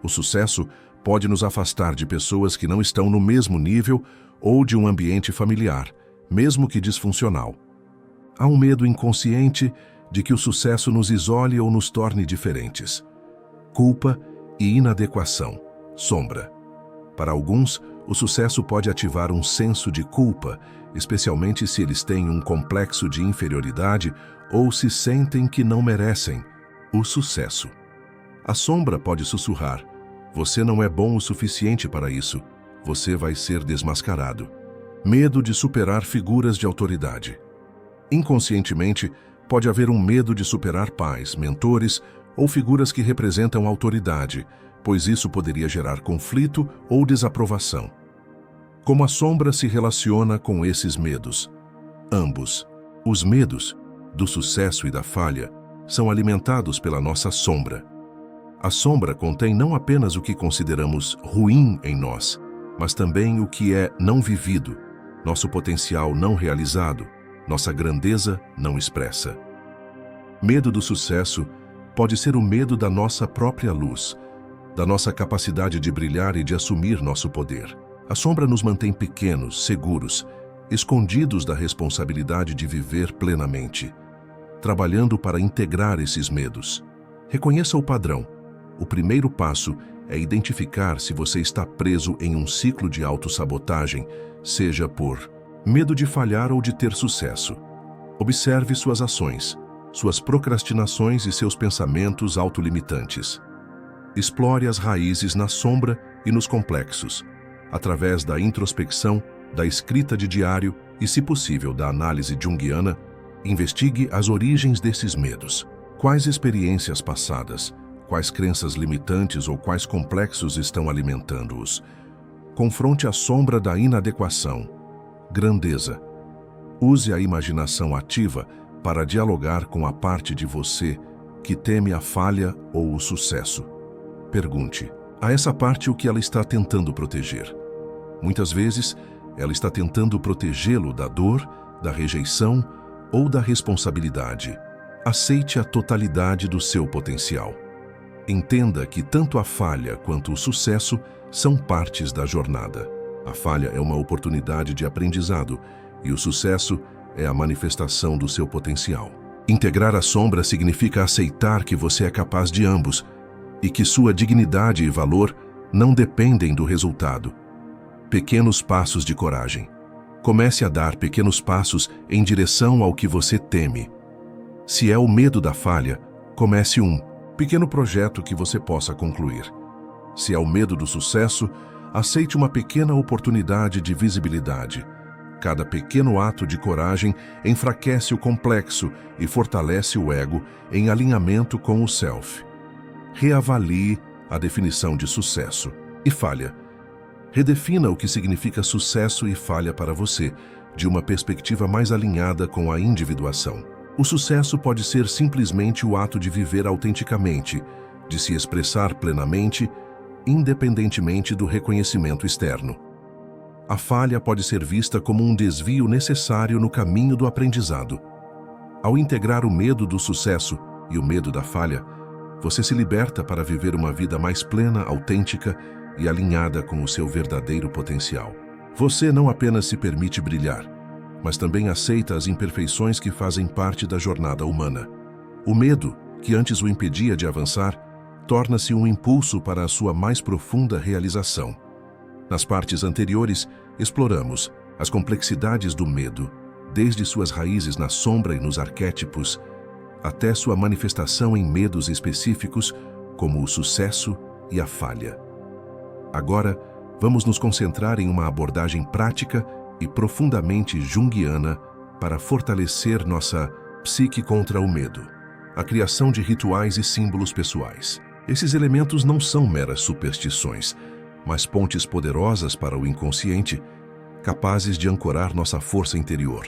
Speaker 1: O sucesso pode nos afastar de pessoas que não estão no mesmo nível ou de um ambiente familiar, mesmo que disfuncional. Há um medo inconsciente de que o sucesso nos isole ou nos torne diferentes. Culpa e inadequação. Sombra. Para alguns, o sucesso pode ativar um senso de culpa, especialmente se eles têm um complexo de inferioridade ou se sentem que não merecem o sucesso. A sombra pode sussurrar: você não é bom o suficiente para isso, você vai ser desmascarado. Medo de superar figuras de autoridade. Inconscientemente, pode haver um medo de superar pais, mentores ou figuras que representam autoridade, pois isso poderia gerar conflito ou desaprovação. Como a sombra se relaciona com esses medos? Ambos. Os medos, do sucesso e da falha, são alimentados pela nossa sombra. A sombra contém não apenas o que consideramos ruim em nós, mas também o que é não vivido, nosso potencial não realizado, nossa grandeza não expressa. Medo do sucesso pode ser o medo da nossa própria luz, da nossa capacidade de brilhar e de assumir nosso poder. A sombra nos mantém pequenos, seguros, escondidos da responsabilidade de viver plenamente, trabalhando para integrar esses medos. Reconheça o padrão. O primeiro passo é identificar se você está preso em um ciclo de autossabotagem, seja por medo de falhar ou de ter sucesso. Observe suas ações, suas procrastinações e seus pensamentos autolimitantes. Explore as raízes na sombra e nos complexos, através da introspecção, da escrita de diário e, se possível, da análise junguiana. Investigue as origens desses medos. Quais experiências passadas, quais crenças limitantes ou quais complexos estão alimentando-os? Confronte a sombra da inadequação. Grandeza. Use a imaginação ativa para dialogar com a parte de você que teme a falha ou o sucesso. Pergunte a essa parte o que ela está tentando proteger. Muitas vezes, ela está tentando protegê-lo da dor, da rejeição ou da responsabilidade. Aceite a totalidade do seu potencial. Entenda que tanto a falha quanto o sucesso são partes da jornada. A falha é uma oportunidade de aprendizado e o sucesso é a manifestação do seu potencial. Integrar a sombra significa aceitar que você é capaz de ambos e que sua dignidade e valor não dependem do resultado. Pequenos passos de coragem. Comece a dar pequenos passos em direção ao que você teme. Se é o medo da falha, comece um pequeno projeto que você possa concluir. Se é o medo do sucesso, aceite uma pequena oportunidade de visibilidade. Cada pequeno ato de coragem enfraquece o complexo e fortalece o ego em alinhamento com o self. Reavalie a definição de sucesso e falha. Redefina o que significa sucesso e falha para você, de uma perspectiva mais alinhada com a individuação. O sucesso pode ser simplesmente o ato de viver autenticamente, de se expressar plenamente, independentemente do reconhecimento externo. A falha pode ser vista como um desvio necessário no caminho do aprendizado. Ao integrar o medo do sucesso e o medo da falha, você se liberta para viver uma vida mais plena, autêntica e alinhada com o seu verdadeiro potencial. Você não apenas se permite brilhar, mas também aceita as imperfeições que fazem parte da jornada humana. O medo, que antes o impedia de avançar, torna-se um impulso para a sua mais profunda realização. Nas partes anteriores, exploramos as complexidades do medo, desde suas raízes na sombra e nos arquétipos, até sua manifestação em medos específicos, como o sucesso e a falha. Agora, vamos nos concentrar em uma abordagem prática e profundamente junguiana para fortalecer nossa psique contra o medo. A criação de rituais e símbolos pessoais. Esses elementos não são meras superstições, mas pontes poderosas para o inconsciente, capazes de ancorar nossa força interior.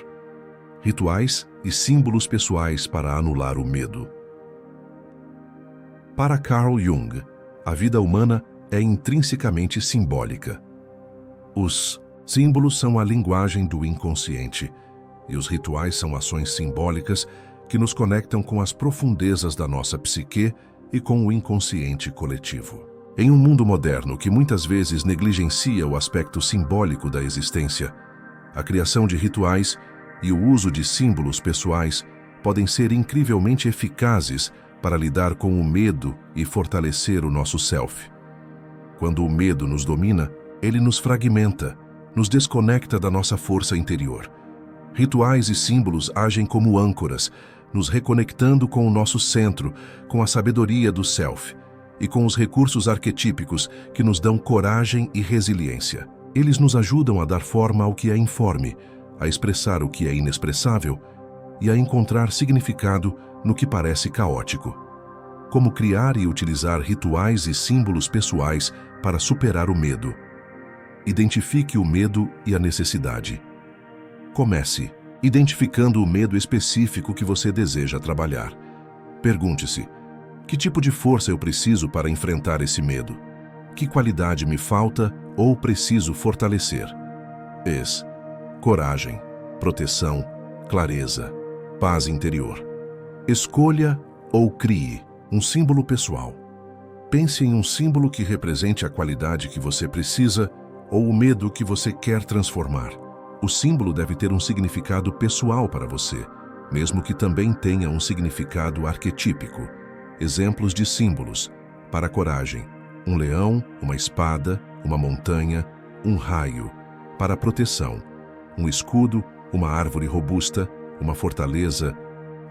Speaker 1: Rituais e símbolos pessoais para anular o medo. Para Carl Jung, a vida humana é intrinsecamente simbólica. Os símbolos são a linguagem do inconsciente, e os rituais são ações simbólicas que nos conectam com as profundezas da nossa psique e com o inconsciente coletivo. Em um mundo moderno que muitas vezes negligencia o aspecto simbólico da existência, a criação de rituais e o uso de símbolos pessoais podem ser incrivelmente eficazes para lidar com o medo e fortalecer o nosso self. Quando o medo nos domina, ele nos fragmenta, nos desconecta da nossa força interior. Rituais e símbolos agem como âncoras, nos reconectando com o nosso centro, com a sabedoria do self e com os recursos arquetípicos que nos dão coragem e resiliência. Eles nos ajudam a dar forma ao que é informe, a expressar o que é inexpressável e a encontrar significado no que parece caótico. Como criar e utilizar rituais e símbolos pessoais para superar o medo. Identifique o medo e a necessidade. Comece identificando o medo específico que você deseja trabalhar. Pergunte-se: que tipo de força eu preciso para enfrentar esse medo? Que qualidade me falta ou preciso fortalecer? Coragem, proteção, clareza, paz interior. Escolha ou crie um símbolo pessoal. Pense em um símbolo que represente a qualidade que você precisa ou o medo que você quer transformar. O símbolo deve ter um significado pessoal para você, mesmo que também tenha um significado arquetípico. Exemplos de símbolos: para a coragem, um leão, uma espada, uma montanha, um raio. Para a proteção, um escudo, uma árvore robusta, uma fortaleza,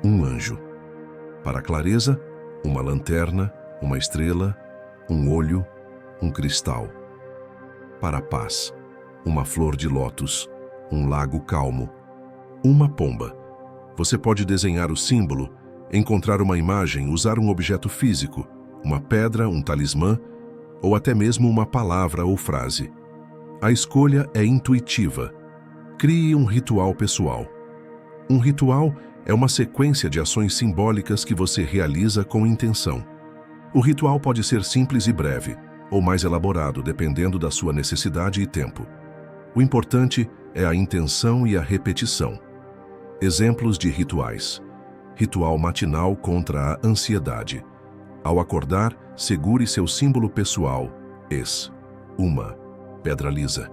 Speaker 1: um anjo. Para a clareza, uma lanterna, uma estrela, um olho, um cristal. Para a paz, uma flor de lótus, um lago calmo, uma pomba. Você pode desenhar o símbolo, encontrar uma imagem, usar um objeto físico, uma pedra, um talismã, ou até mesmo uma palavra ou frase. A escolha é intuitiva. Crie um ritual pessoal. Um ritual é uma sequência de ações simbólicas que você realiza com intenção. O ritual pode ser simples e breve, ou mais elaborado, dependendo da sua necessidade e tempo. O importante é a intenção e a repetição. Exemplos de rituais. Ritual matinal contra a ansiedade. Ao acordar, segure seu símbolo pessoal, uma pedra lisa,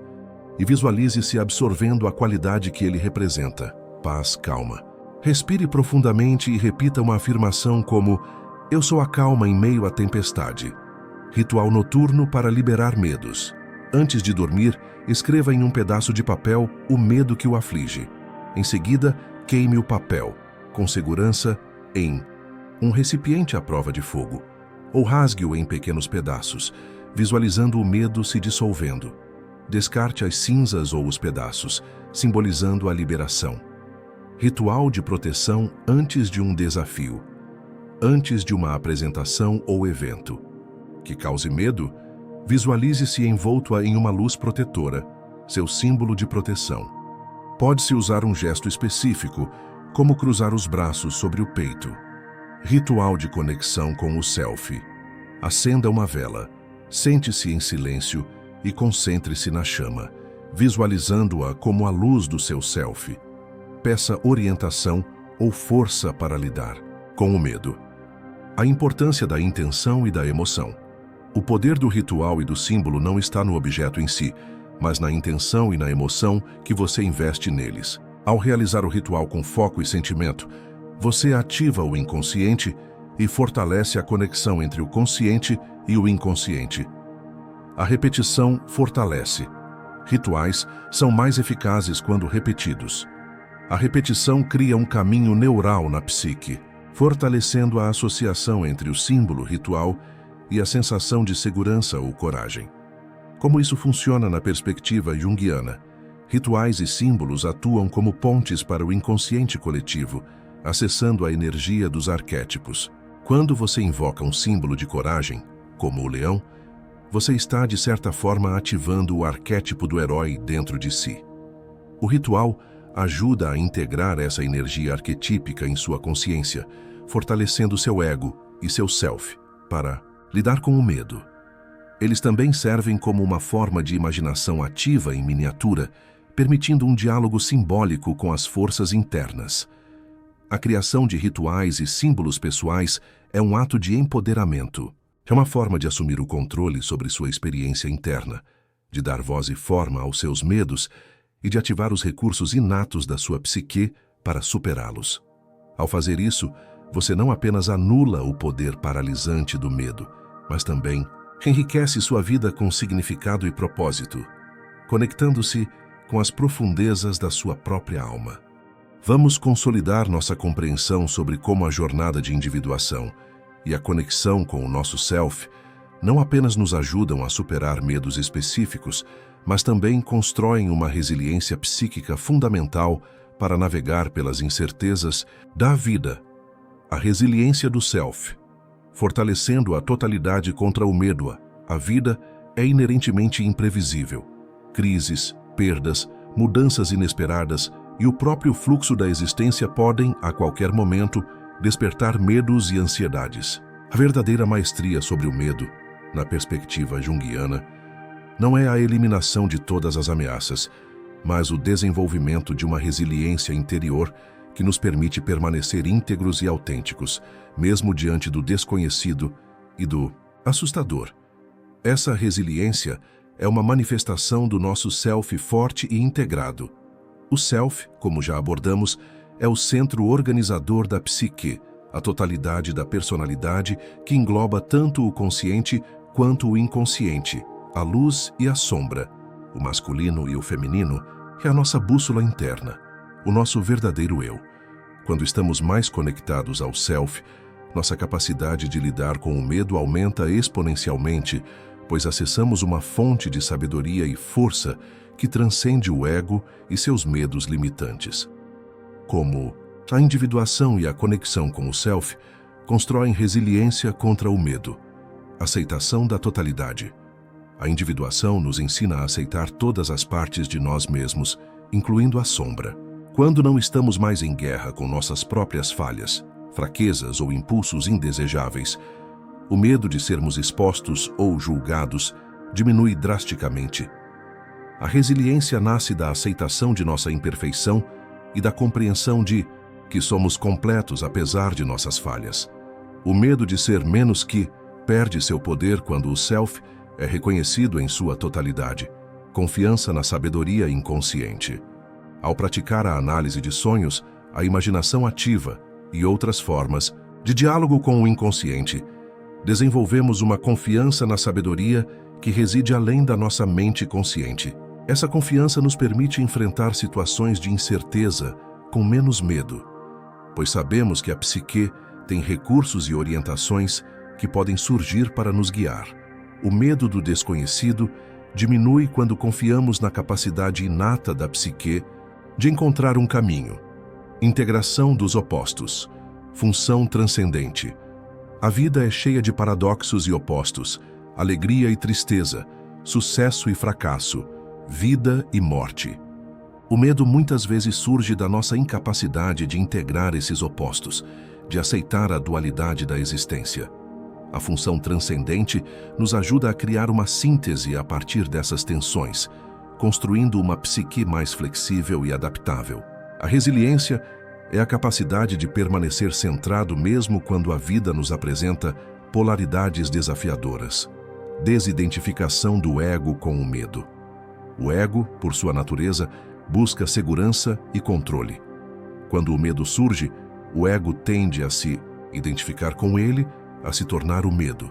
Speaker 1: e visualize-se absorvendo a qualidade que ele representa, paz, calma. Respire profundamente e repita uma afirmação como: eu sou a calma em meio à tempestade. Ritual noturno para liberar medos. Antes de dormir, escreva em um pedaço de papel o medo que o aflige. Em seguida, queime o papel, com segurança, em um recipiente à prova de fogo, ou rasgue-o em pequenos pedaços, visualizando o medo se dissolvendo. Descarte as cinzas ou os pedaços, simbolizando a liberação. Ritual de proteção antes de um desafio. Antes de uma apresentação ou evento que cause medo, visualize-se envolto em uma luz protetora, seu símbolo de proteção. Pode-se usar um gesto específico, como cruzar os braços sobre o peito. Ritual de conexão com o self. Acenda uma vela, sente-se em silêncio e concentre-se na chama, visualizando-a como a luz do seu self. Peça orientação ou força para lidar com o medo. A importância da intenção e da emoção. O poder do ritual e do símbolo não está no objeto em si, mas na intenção e na emoção que você investe neles. Ao realizar o ritual com foco e sentimento, você ativa o inconsciente e fortalece a conexão entre o consciente e o inconsciente. A repetição fortalece. Rituais são mais eficazes quando repetidos. A repetição cria um caminho neural na psique, fortalecendo a associação entre o símbolo ritual e a sensação de segurança ou coragem. Como isso funciona na perspectiva junguiana? Rituais e símbolos atuam como pontes para o inconsciente coletivo, acessando a energia dos arquétipos. Quando você invoca um símbolo de coragem, como o leão, você está, de certa forma, ativando o arquétipo do herói dentro de si. O ritual ajuda a integrar essa energia arquetípica em sua consciência, fortalecendo seu ego e seu self para lidar com o medo. Eles também servem como uma forma de imaginação ativa em miniatura, permitindo um diálogo simbólico com as forças internas. A criação de rituais e símbolos pessoais é um ato de empoderamento. É uma forma de assumir o controle sobre sua experiência interna, de dar voz e forma aos seus medos e de ativar os recursos inatos da sua psique para superá-los. Ao fazer isso, você não apenas anula o poder paralisante do medo, mas também enriquece sua vida com significado e propósito, conectando-se com as profundezas da sua própria alma. Vamos consolidar nossa compreensão sobre como a jornada de individuação e a conexão com o nosso self não apenas nos ajudam a superar medos específicos, mas também constroem uma resiliência psíquica fundamental para navegar pelas incertezas da vida. A resiliência do self, fortalecendo a totalidade contra o medo. A vida é inerentemente imprevisível. Crises, perdas, mudanças inesperadas e o próprio fluxo da existência podem, a qualquer momento, despertar medos e ansiedades. A verdadeira maestria sobre o medo, na perspectiva junguiana, não é a eliminação de todas as ameaças, mas o desenvolvimento de uma resiliência interior que nos permite permanecer íntegros e autênticos, mesmo diante do desconhecido e do assustador. Essa resiliência é uma manifestação do nosso self forte e integrado. O self, como já abordamos, é o centro organizador da psique, a totalidade da personalidade que engloba tanto o consciente quanto o inconsciente, a luz e a sombra, o masculino e o feminino, é a nossa bússola interna, o nosso verdadeiro eu. Quando estamos mais conectados ao self, nossa capacidade de lidar com o medo aumenta exponencialmente, pois acessamos uma fonte de sabedoria e força que transcende o ego e seus medos limitantes. Como a individuação e a conexão com o self constroem resiliência contra o medo, aceitação da totalidade. A individuação nos ensina a aceitar todas as partes de nós mesmos, incluindo a sombra. Quando não estamos mais em guerra com nossas próprias falhas, fraquezas ou impulsos indesejáveis, o medo de sermos expostos ou julgados diminui drasticamente. A resiliência nasce da aceitação de nossa imperfeição e da compreensão de que somos completos apesar de nossas falhas. O medo de ser menos que perde seu poder quando o self é reconhecido em sua totalidade. Confiança na sabedoria inconsciente. Ao praticar a análise de sonhos, a imaginação ativa e outras formas de diálogo com o inconsciente, desenvolvemos uma confiança na sabedoria que reside além da nossa mente consciente. Essa confiança nos permite enfrentar situações de incerteza com menos medo, pois sabemos que a psique tem recursos e orientações que podem surgir para nos guiar. O medo do desconhecido diminui quando confiamos na capacidade inata da psique de encontrar um caminho. Integração dos opostos. Função transcendente. A vida é cheia de paradoxos e opostos, alegria e tristeza, sucesso e fracasso, vida e morte. O medo muitas vezes surge da nossa incapacidade de integrar esses opostos, de aceitar a dualidade da existência. A função transcendente nos ajuda a criar uma síntese a partir dessas tensões, construindo uma psique mais flexível e adaptável. A resiliência é a capacidade de permanecer centrado mesmo quando a vida nos apresenta polaridades desafiadoras. Desidentificação do ego com o medo. O ego, por sua natureza, busca segurança e controle. Quando o medo surge, o ego tende a se identificar com ele, a se tornar o medo.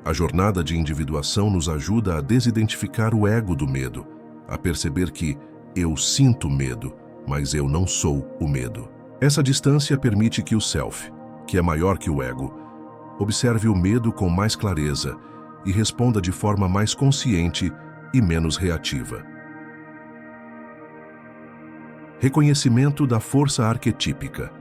Speaker 1: A jornada de individuação nos ajuda a desidentificar o ego do medo, a perceber que eu sinto medo, mas eu não sou o medo. Essa distância permite que o self, que é maior que o ego, observe o medo com mais clareza e responda de forma mais consciente e menos reativa. Reconhecimento da força arquetípica.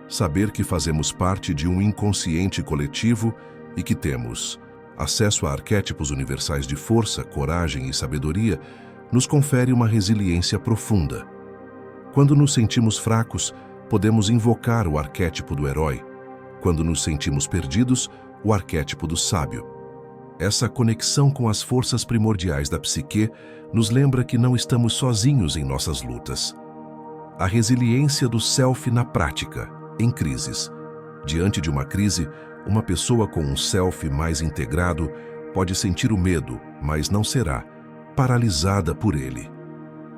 Speaker 1: Saber que fazemos parte de um inconsciente coletivo e que temos acesso a arquétipos universais de força, coragem e sabedoria nos confere uma resiliência profunda. Quando nos sentimos fracos, podemos invocar o arquétipo do herói. Quando nos sentimos perdidos, o arquétipo do sábio. Essa conexão com as forças primordiais da psique nos lembra que não estamos sozinhos em nossas lutas. A resiliência do self na prática, em crises. Diante de uma crise, uma pessoa com um self mais integrado pode sentir o medo, mas não será paralisada por ele.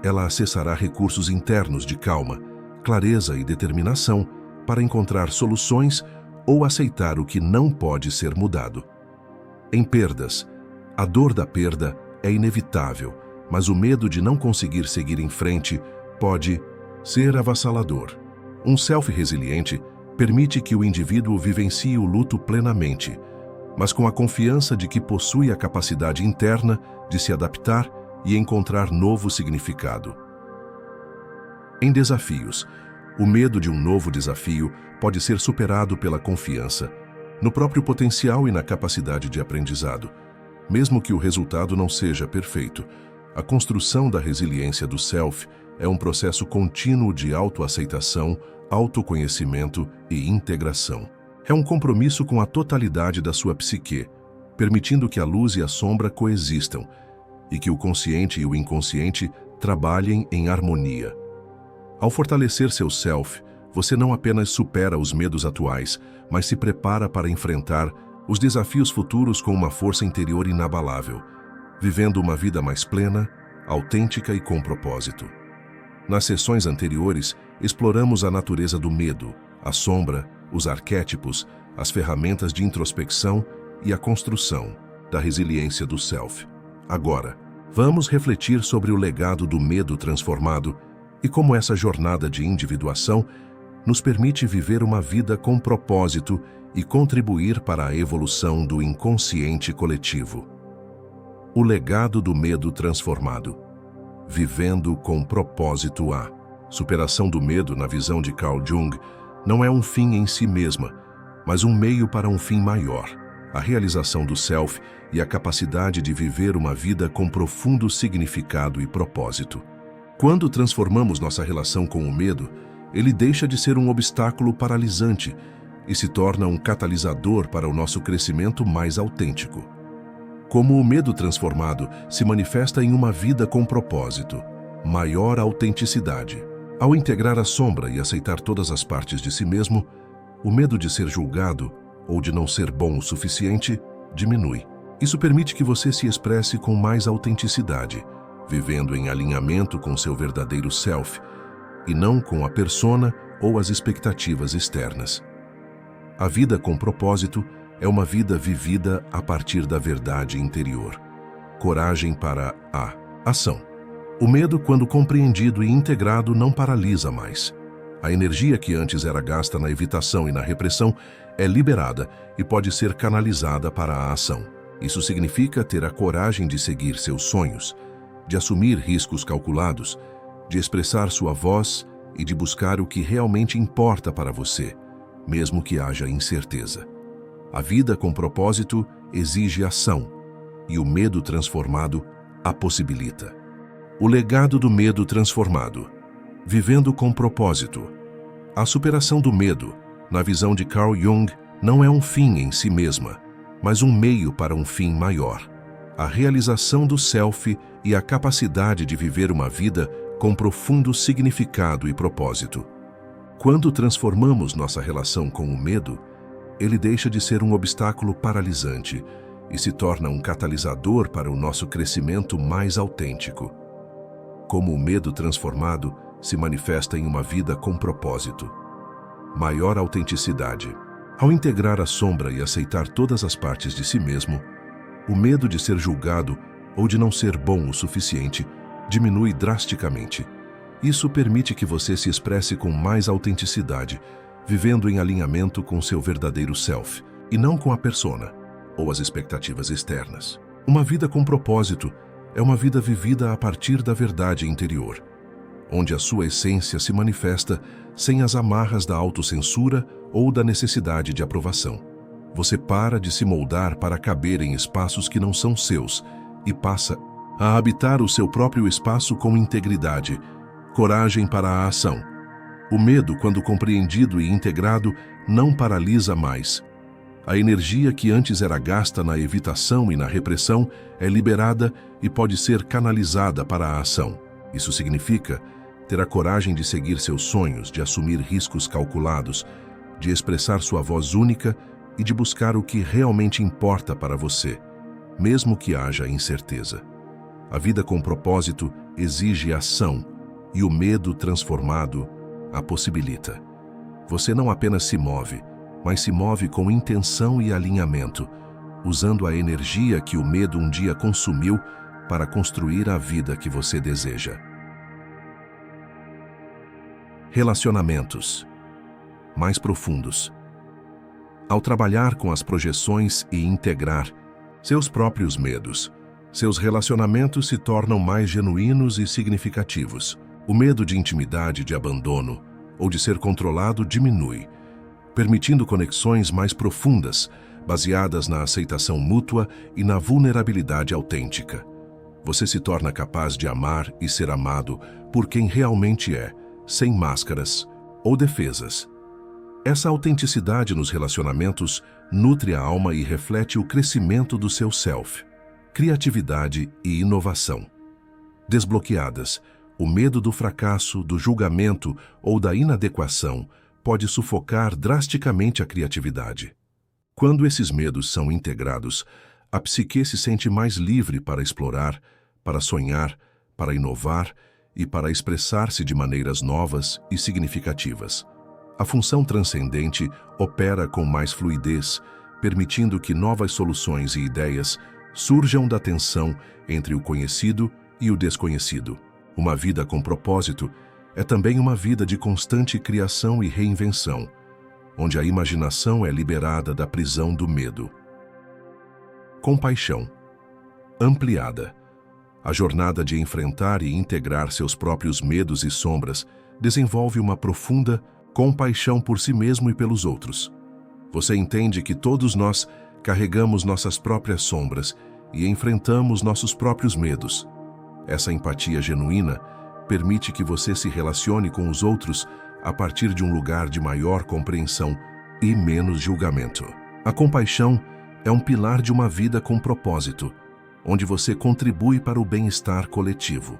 Speaker 1: Ela acessará recursos internos de calma, clareza e determinação para encontrar soluções ou aceitar o que não pode ser mudado. Em perdas, a dor da perda é inevitável, mas o medo de não conseguir seguir em frente pode ser avassalador. Um self resiliente permite que o indivíduo vivencie o luto plenamente, mas com a confiança de que possui a capacidade interna de se adaptar e encontrar novo significado. Em desafios, o medo de um novo desafio pode ser superado pela confiança no próprio potencial e na capacidade de aprendizado. Mesmo que o resultado não seja perfeito, a construção da resiliência do self é um processo contínuo de autoaceitação, autoconhecimento e integração. É um compromisso com a totalidade da sua psique, permitindo que a luz e a sombra coexistam e que o consciente e o inconsciente trabalhem em harmonia. Ao fortalecer seu self, você não apenas supera os medos atuais, mas se prepara para enfrentar os desafios futuros com uma força interior inabalável, vivendo uma vida mais plena, autêntica e com propósito. Nas sessões anteriores, exploramos a natureza do medo, a sombra os arquétipos, as ferramentas de introspecção e a construção da resiliência do self. Agora, vamos refletir sobre o legado do medo transformado e como essa jornada de individuação nos permite viver uma vida com propósito e contribuir para a evolução do inconsciente coletivo. O legado do medo transformado. Vivendo com propósito. A superação do medo, na visão de Carl Jung, não é um fim em si mesma, mas um meio para um fim maior, a realização do self e a capacidade de viver uma vida com profundo significado e propósito. Quando transformamos nossa relação com o medo, ele deixa de ser um obstáculo paralisante e se torna um catalisador para o nosso crescimento mais autêntico. Como o medo transformado se manifesta em uma vida com propósito, maior autenticidade. Ao integrar a sombra e aceitar todas as partes de si mesmo, o medo de ser julgado ou de não ser bom o suficiente diminui. Isso permite que você se expresse com mais autenticidade, vivendo em alinhamento com seu verdadeiro self, e não com a persona ou as expectativas externas. A vida com propósito é uma vida vivida a partir da verdade interior. Coragem para a ação. O medo, quando compreendido e integrado, não paralisa mais. A energia que antes era gasta na evitação e na repressão é liberada e pode ser canalizada para a ação. Isso significa ter a coragem de seguir seus sonhos, de assumir riscos calculados, de expressar sua voz e de buscar o que realmente importa para você, mesmo que haja incerteza. A vida com propósito exige ação, e o medo transformado a possibilita. O legado do medo transformado. Vivendo com propósito. A superação do medo, na visão de Carl Jung, não é um fim em si mesma, mas um meio para um fim maior. A realização do self e a capacidade de viver uma vida com profundo significado e propósito. Quando transformamos nossa relação com o medo, ele deixa de ser um obstáculo paralisante e se torna um catalisador para o nosso crescimento mais autêntico. Como o medo transformado se manifesta em uma vida com propósito. Maior autenticidade. Ao integrar a sombra e aceitar todas as partes de si mesmo, o medo de ser julgado ou de não ser bom o suficiente diminui drasticamente. Isso permite que você se expresse com mais autenticidade, vivendo em alinhamento com seu verdadeiro self, e não com a persona ou as expectativas externas. Uma vida com propósito é uma vida vivida a partir da verdade interior, onde a sua essência se manifesta sem as amarras da autocensura ou da necessidade de aprovação. Você para de se moldar para caber em espaços que não são seus e passa a habitar o seu próprio espaço com integridade, coragem para a ação. O medo, quando compreendido e integrado, não paralisa mais. A energia que antes era gasta na evitação e na repressão é liberada e pode ser canalizada para a ação. Isso significa ter a coragem de seguir seus sonhos, de assumir riscos calculados, de expressar sua voz única e de buscar o que realmente importa para você, mesmo que haja incerteza. A vida com propósito exige ação e o medo transformado a possibilita. Você não apenas se move, mas se move com intenção e alinhamento, usando a energia que o medo um dia consumiu para construir a vida que você deseja. Relacionamentos mais profundos. Ao trabalhar com as projeções e integrar seus próprios medos, seus relacionamentos se tornam mais genuínos e significativos. O medo de intimidade, de abandono ou de ser controlado diminui, permitindo conexões mais profundas, baseadas na aceitação mútua e na vulnerabilidade autêntica. Você se torna capaz de amar e ser amado por quem realmente é, sem máscaras ou defesas. Essa autenticidade nos relacionamentos nutre a alma e reflete o crescimento do seu self. Criatividade e inovação. Desbloqueadas, o medo do fracasso, do julgamento ou da inadequação pode sufocar drasticamente a criatividade. Quando esses medos são integrados, a psique se sente mais livre para explorar, para sonhar, para inovar e para expressar-se de maneiras novas e significativas. A função transcendente opera com mais fluidez, permitindo que novas soluções e ideias surjam da tensão entre o conhecido e o desconhecido. Uma vida com propósito é também uma vida de constante criação e reinvenção, onde a imaginação é liberada da prisão do medo. Compaixão ampliada. A jornada de enfrentar e integrar seus próprios medos e sombras desenvolve uma profunda compaixão por si mesmo e pelos outros. Você entende que todos nós carregamos nossas próprias sombras e enfrentamos nossos próprios medos. Essa empatia genuína permite que você se relacione com os outros a partir de um lugar de maior compreensão e menos julgamento. A compaixão é um pilar de uma vida com propósito, onde você contribui para o bem-estar coletivo.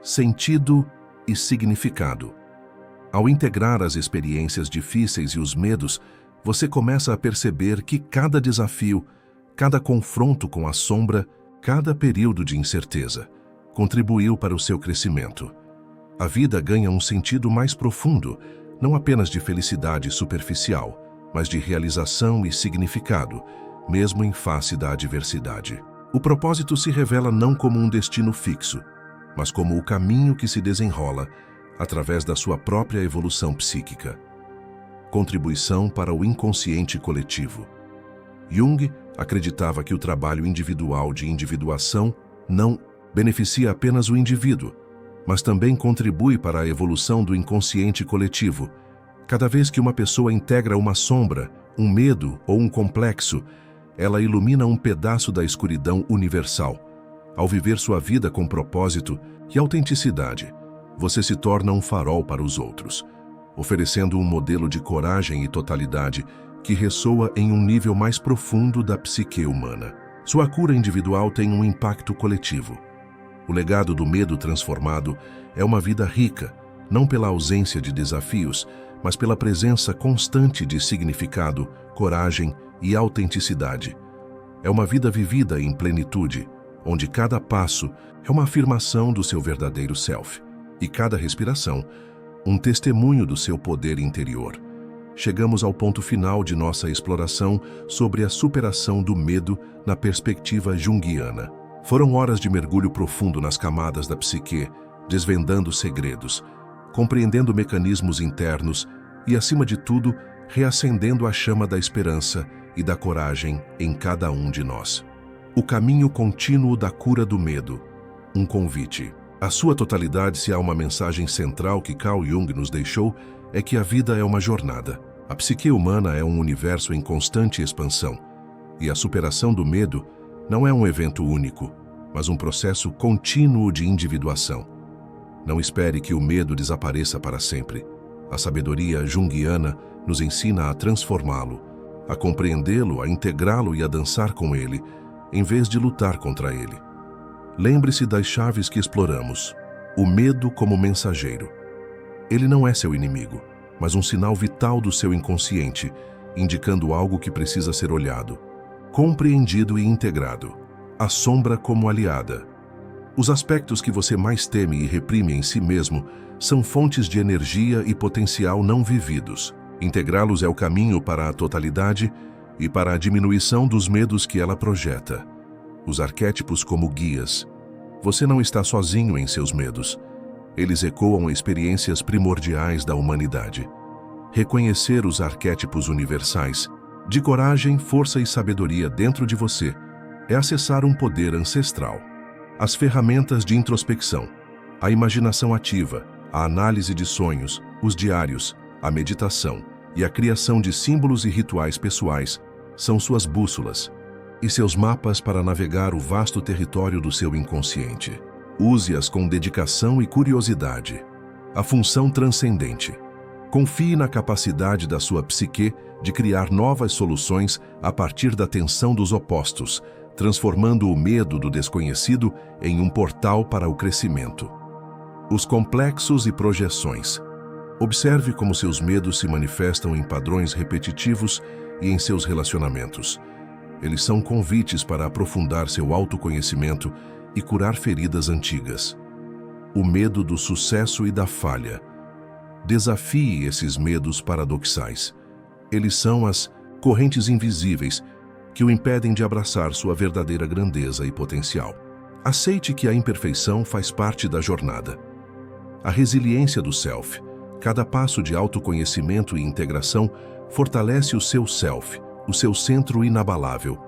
Speaker 1: Sentido e significado. Ao integrar as experiências difíceis e os medos, você começa a perceber que cada desafio, cada confronto com a sombra, cada período de incerteza, contribuiu para o seu crescimento. A vida ganha um sentido mais profundo, não apenas de felicidade superficial, mas de realização e significado, mesmo em face da adversidade. O propósito se revela não como um destino fixo, mas como o caminho que se desenrola através da sua própria evolução psíquica. Contribuição para o inconsciente coletivo. Jung acreditava que o trabalho individual de individuação não beneficia apenas o indivíduo, mas também contribui para a evolução do inconsciente coletivo. Cada vez que uma pessoa integra uma sombra, um medo ou um complexo, ela ilumina um pedaço da escuridão universal. Ao viver sua vida com propósito e autenticidade, você se torna um farol para os outros, oferecendo um modelo de coragem e totalidade que ressoa em um nível mais profundo da psique humana. Sua cura individual tem um impacto coletivo. O legado do medo transformado é uma vida rica, não pela ausência de desafios, mas pela presença constante de significado, coragem e autenticidade. É uma vida vivida em plenitude, onde cada passo é uma afirmação do seu verdadeiro self, e cada respiração, um testemunho do seu poder interior. Chegamos ao ponto final de nossa exploração sobre a superação do medo na perspectiva junguiana. Foram horas de mergulho profundo nas camadas da psique, desvendando segredos, compreendendo mecanismos internos e, acima de tudo, reacendendo a chama da esperança e da coragem em cada um de nós. O caminho contínuo da cura do medo. Um convite. A sua totalidade, se há uma mensagem central que Carl Jung nos deixou, é que a vida é uma jornada. A psique humana é um universo em constante expansão, e a superação do medo não é um evento único, mas um processo contínuo de individuação. Não espere que o medo desapareça para sempre. A sabedoria junguiana nos ensina a transformá-lo, a compreendê-lo, a integrá-lo e a dançar com ele, em vez de lutar contra ele. Lembre-se das chaves que exploramos. O medo como mensageiro. Ele não é seu inimigo, mas um sinal vital do seu inconsciente, indicando algo que precisa ser olhado, compreendido e integrado. A sombra como aliada. Os aspectos que você mais teme e reprime em si mesmo são fontes de energia e potencial não vividos. Integrá-los é o caminho para a totalidade e para a diminuição dos medos que ela projeta. Os arquétipos como guias. Você não está sozinho em seus medos. Eles ecoam experiências primordiais da humanidade. Reconhecer os arquétipos universais, de coragem, força e sabedoria dentro de você, é acessar um poder ancestral. As ferramentas de introspecção, a imaginação ativa, a análise de sonhos, os diários, a meditação e a criação de símbolos e rituais pessoais são suas bússolas e seus mapas para navegar o vasto território do seu inconsciente. Use-as com dedicação e curiosidade. A função transcendente. Confie na capacidade da sua psique de criar novas soluções a partir da tensão dos opostos, transformando o medo do desconhecido em um portal para o crescimento. Os complexos e projeções. Observe como seus medos se manifestam em padrões repetitivos e em seus relacionamentos. Eles são convites para aprofundar seu autoconhecimento e curar feridas antigas. O medo do sucesso e da falha. Desafie esses medos paradoxais. Eles são as correntes invisíveis que o impedem de abraçar sua verdadeira grandeza e potencial. Aceite que a imperfeição faz parte da jornada. A resiliência do self, cada passo de autoconhecimento e integração, fortalece o seu self, o seu centro inabalável.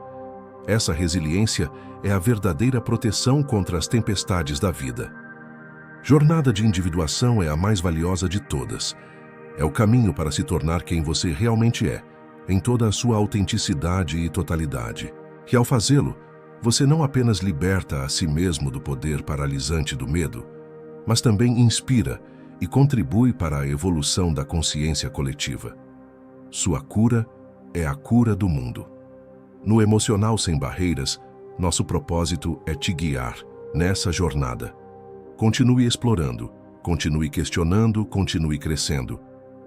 Speaker 1: Essa resiliência é a verdadeira proteção contra as tempestades da vida. Jornada de individuação é a mais valiosa de todas. É o caminho para se tornar quem você realmente é, em toda a sua autenticidade e totalidade. E ao fazê-lo, você não apenas liberta a si mesmo do poder paralisante do medo, mas também inspira e contribui para a evolução da consciência coletiva. Sua cura é a cura do mundo. No Emocional Sem Barreiras, nosso propósito é te guiar nessa jornada. Continue explorando, continue questionando, continue crescendo.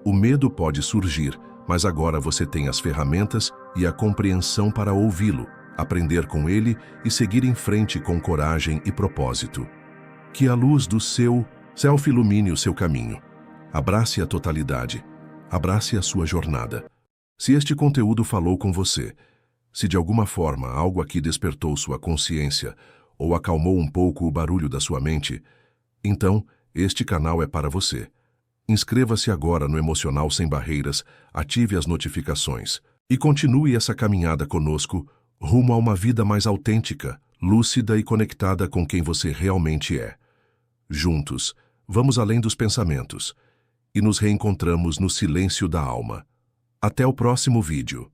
Speaker 1: O medo pode surgir, mas agora você tem as ferramentas e a compreensão para ouvi-lo, aprender com ele e seguir em frente com coragem e propósito. Que a luz do seu self ilumine o seu caminho. Abrace a totalidade. Abrace a sua jornada. Se este conteúdo falou com você, se de alguma forma algo aqui despertou sua consciência ou acalmou um pouco o barulho da sua mente, então este canal é para você. Inscreva-se agora no Emocional Sem Barreiras, ative as notificações e continue essa caminhada conosco rumo a uma vida mais autêntica, lúcida e conectada com quem você realmente é. Juntos, vamos além dos pensamentos e nos reencontramos no silêncio da alma. Até o próximo vídeo.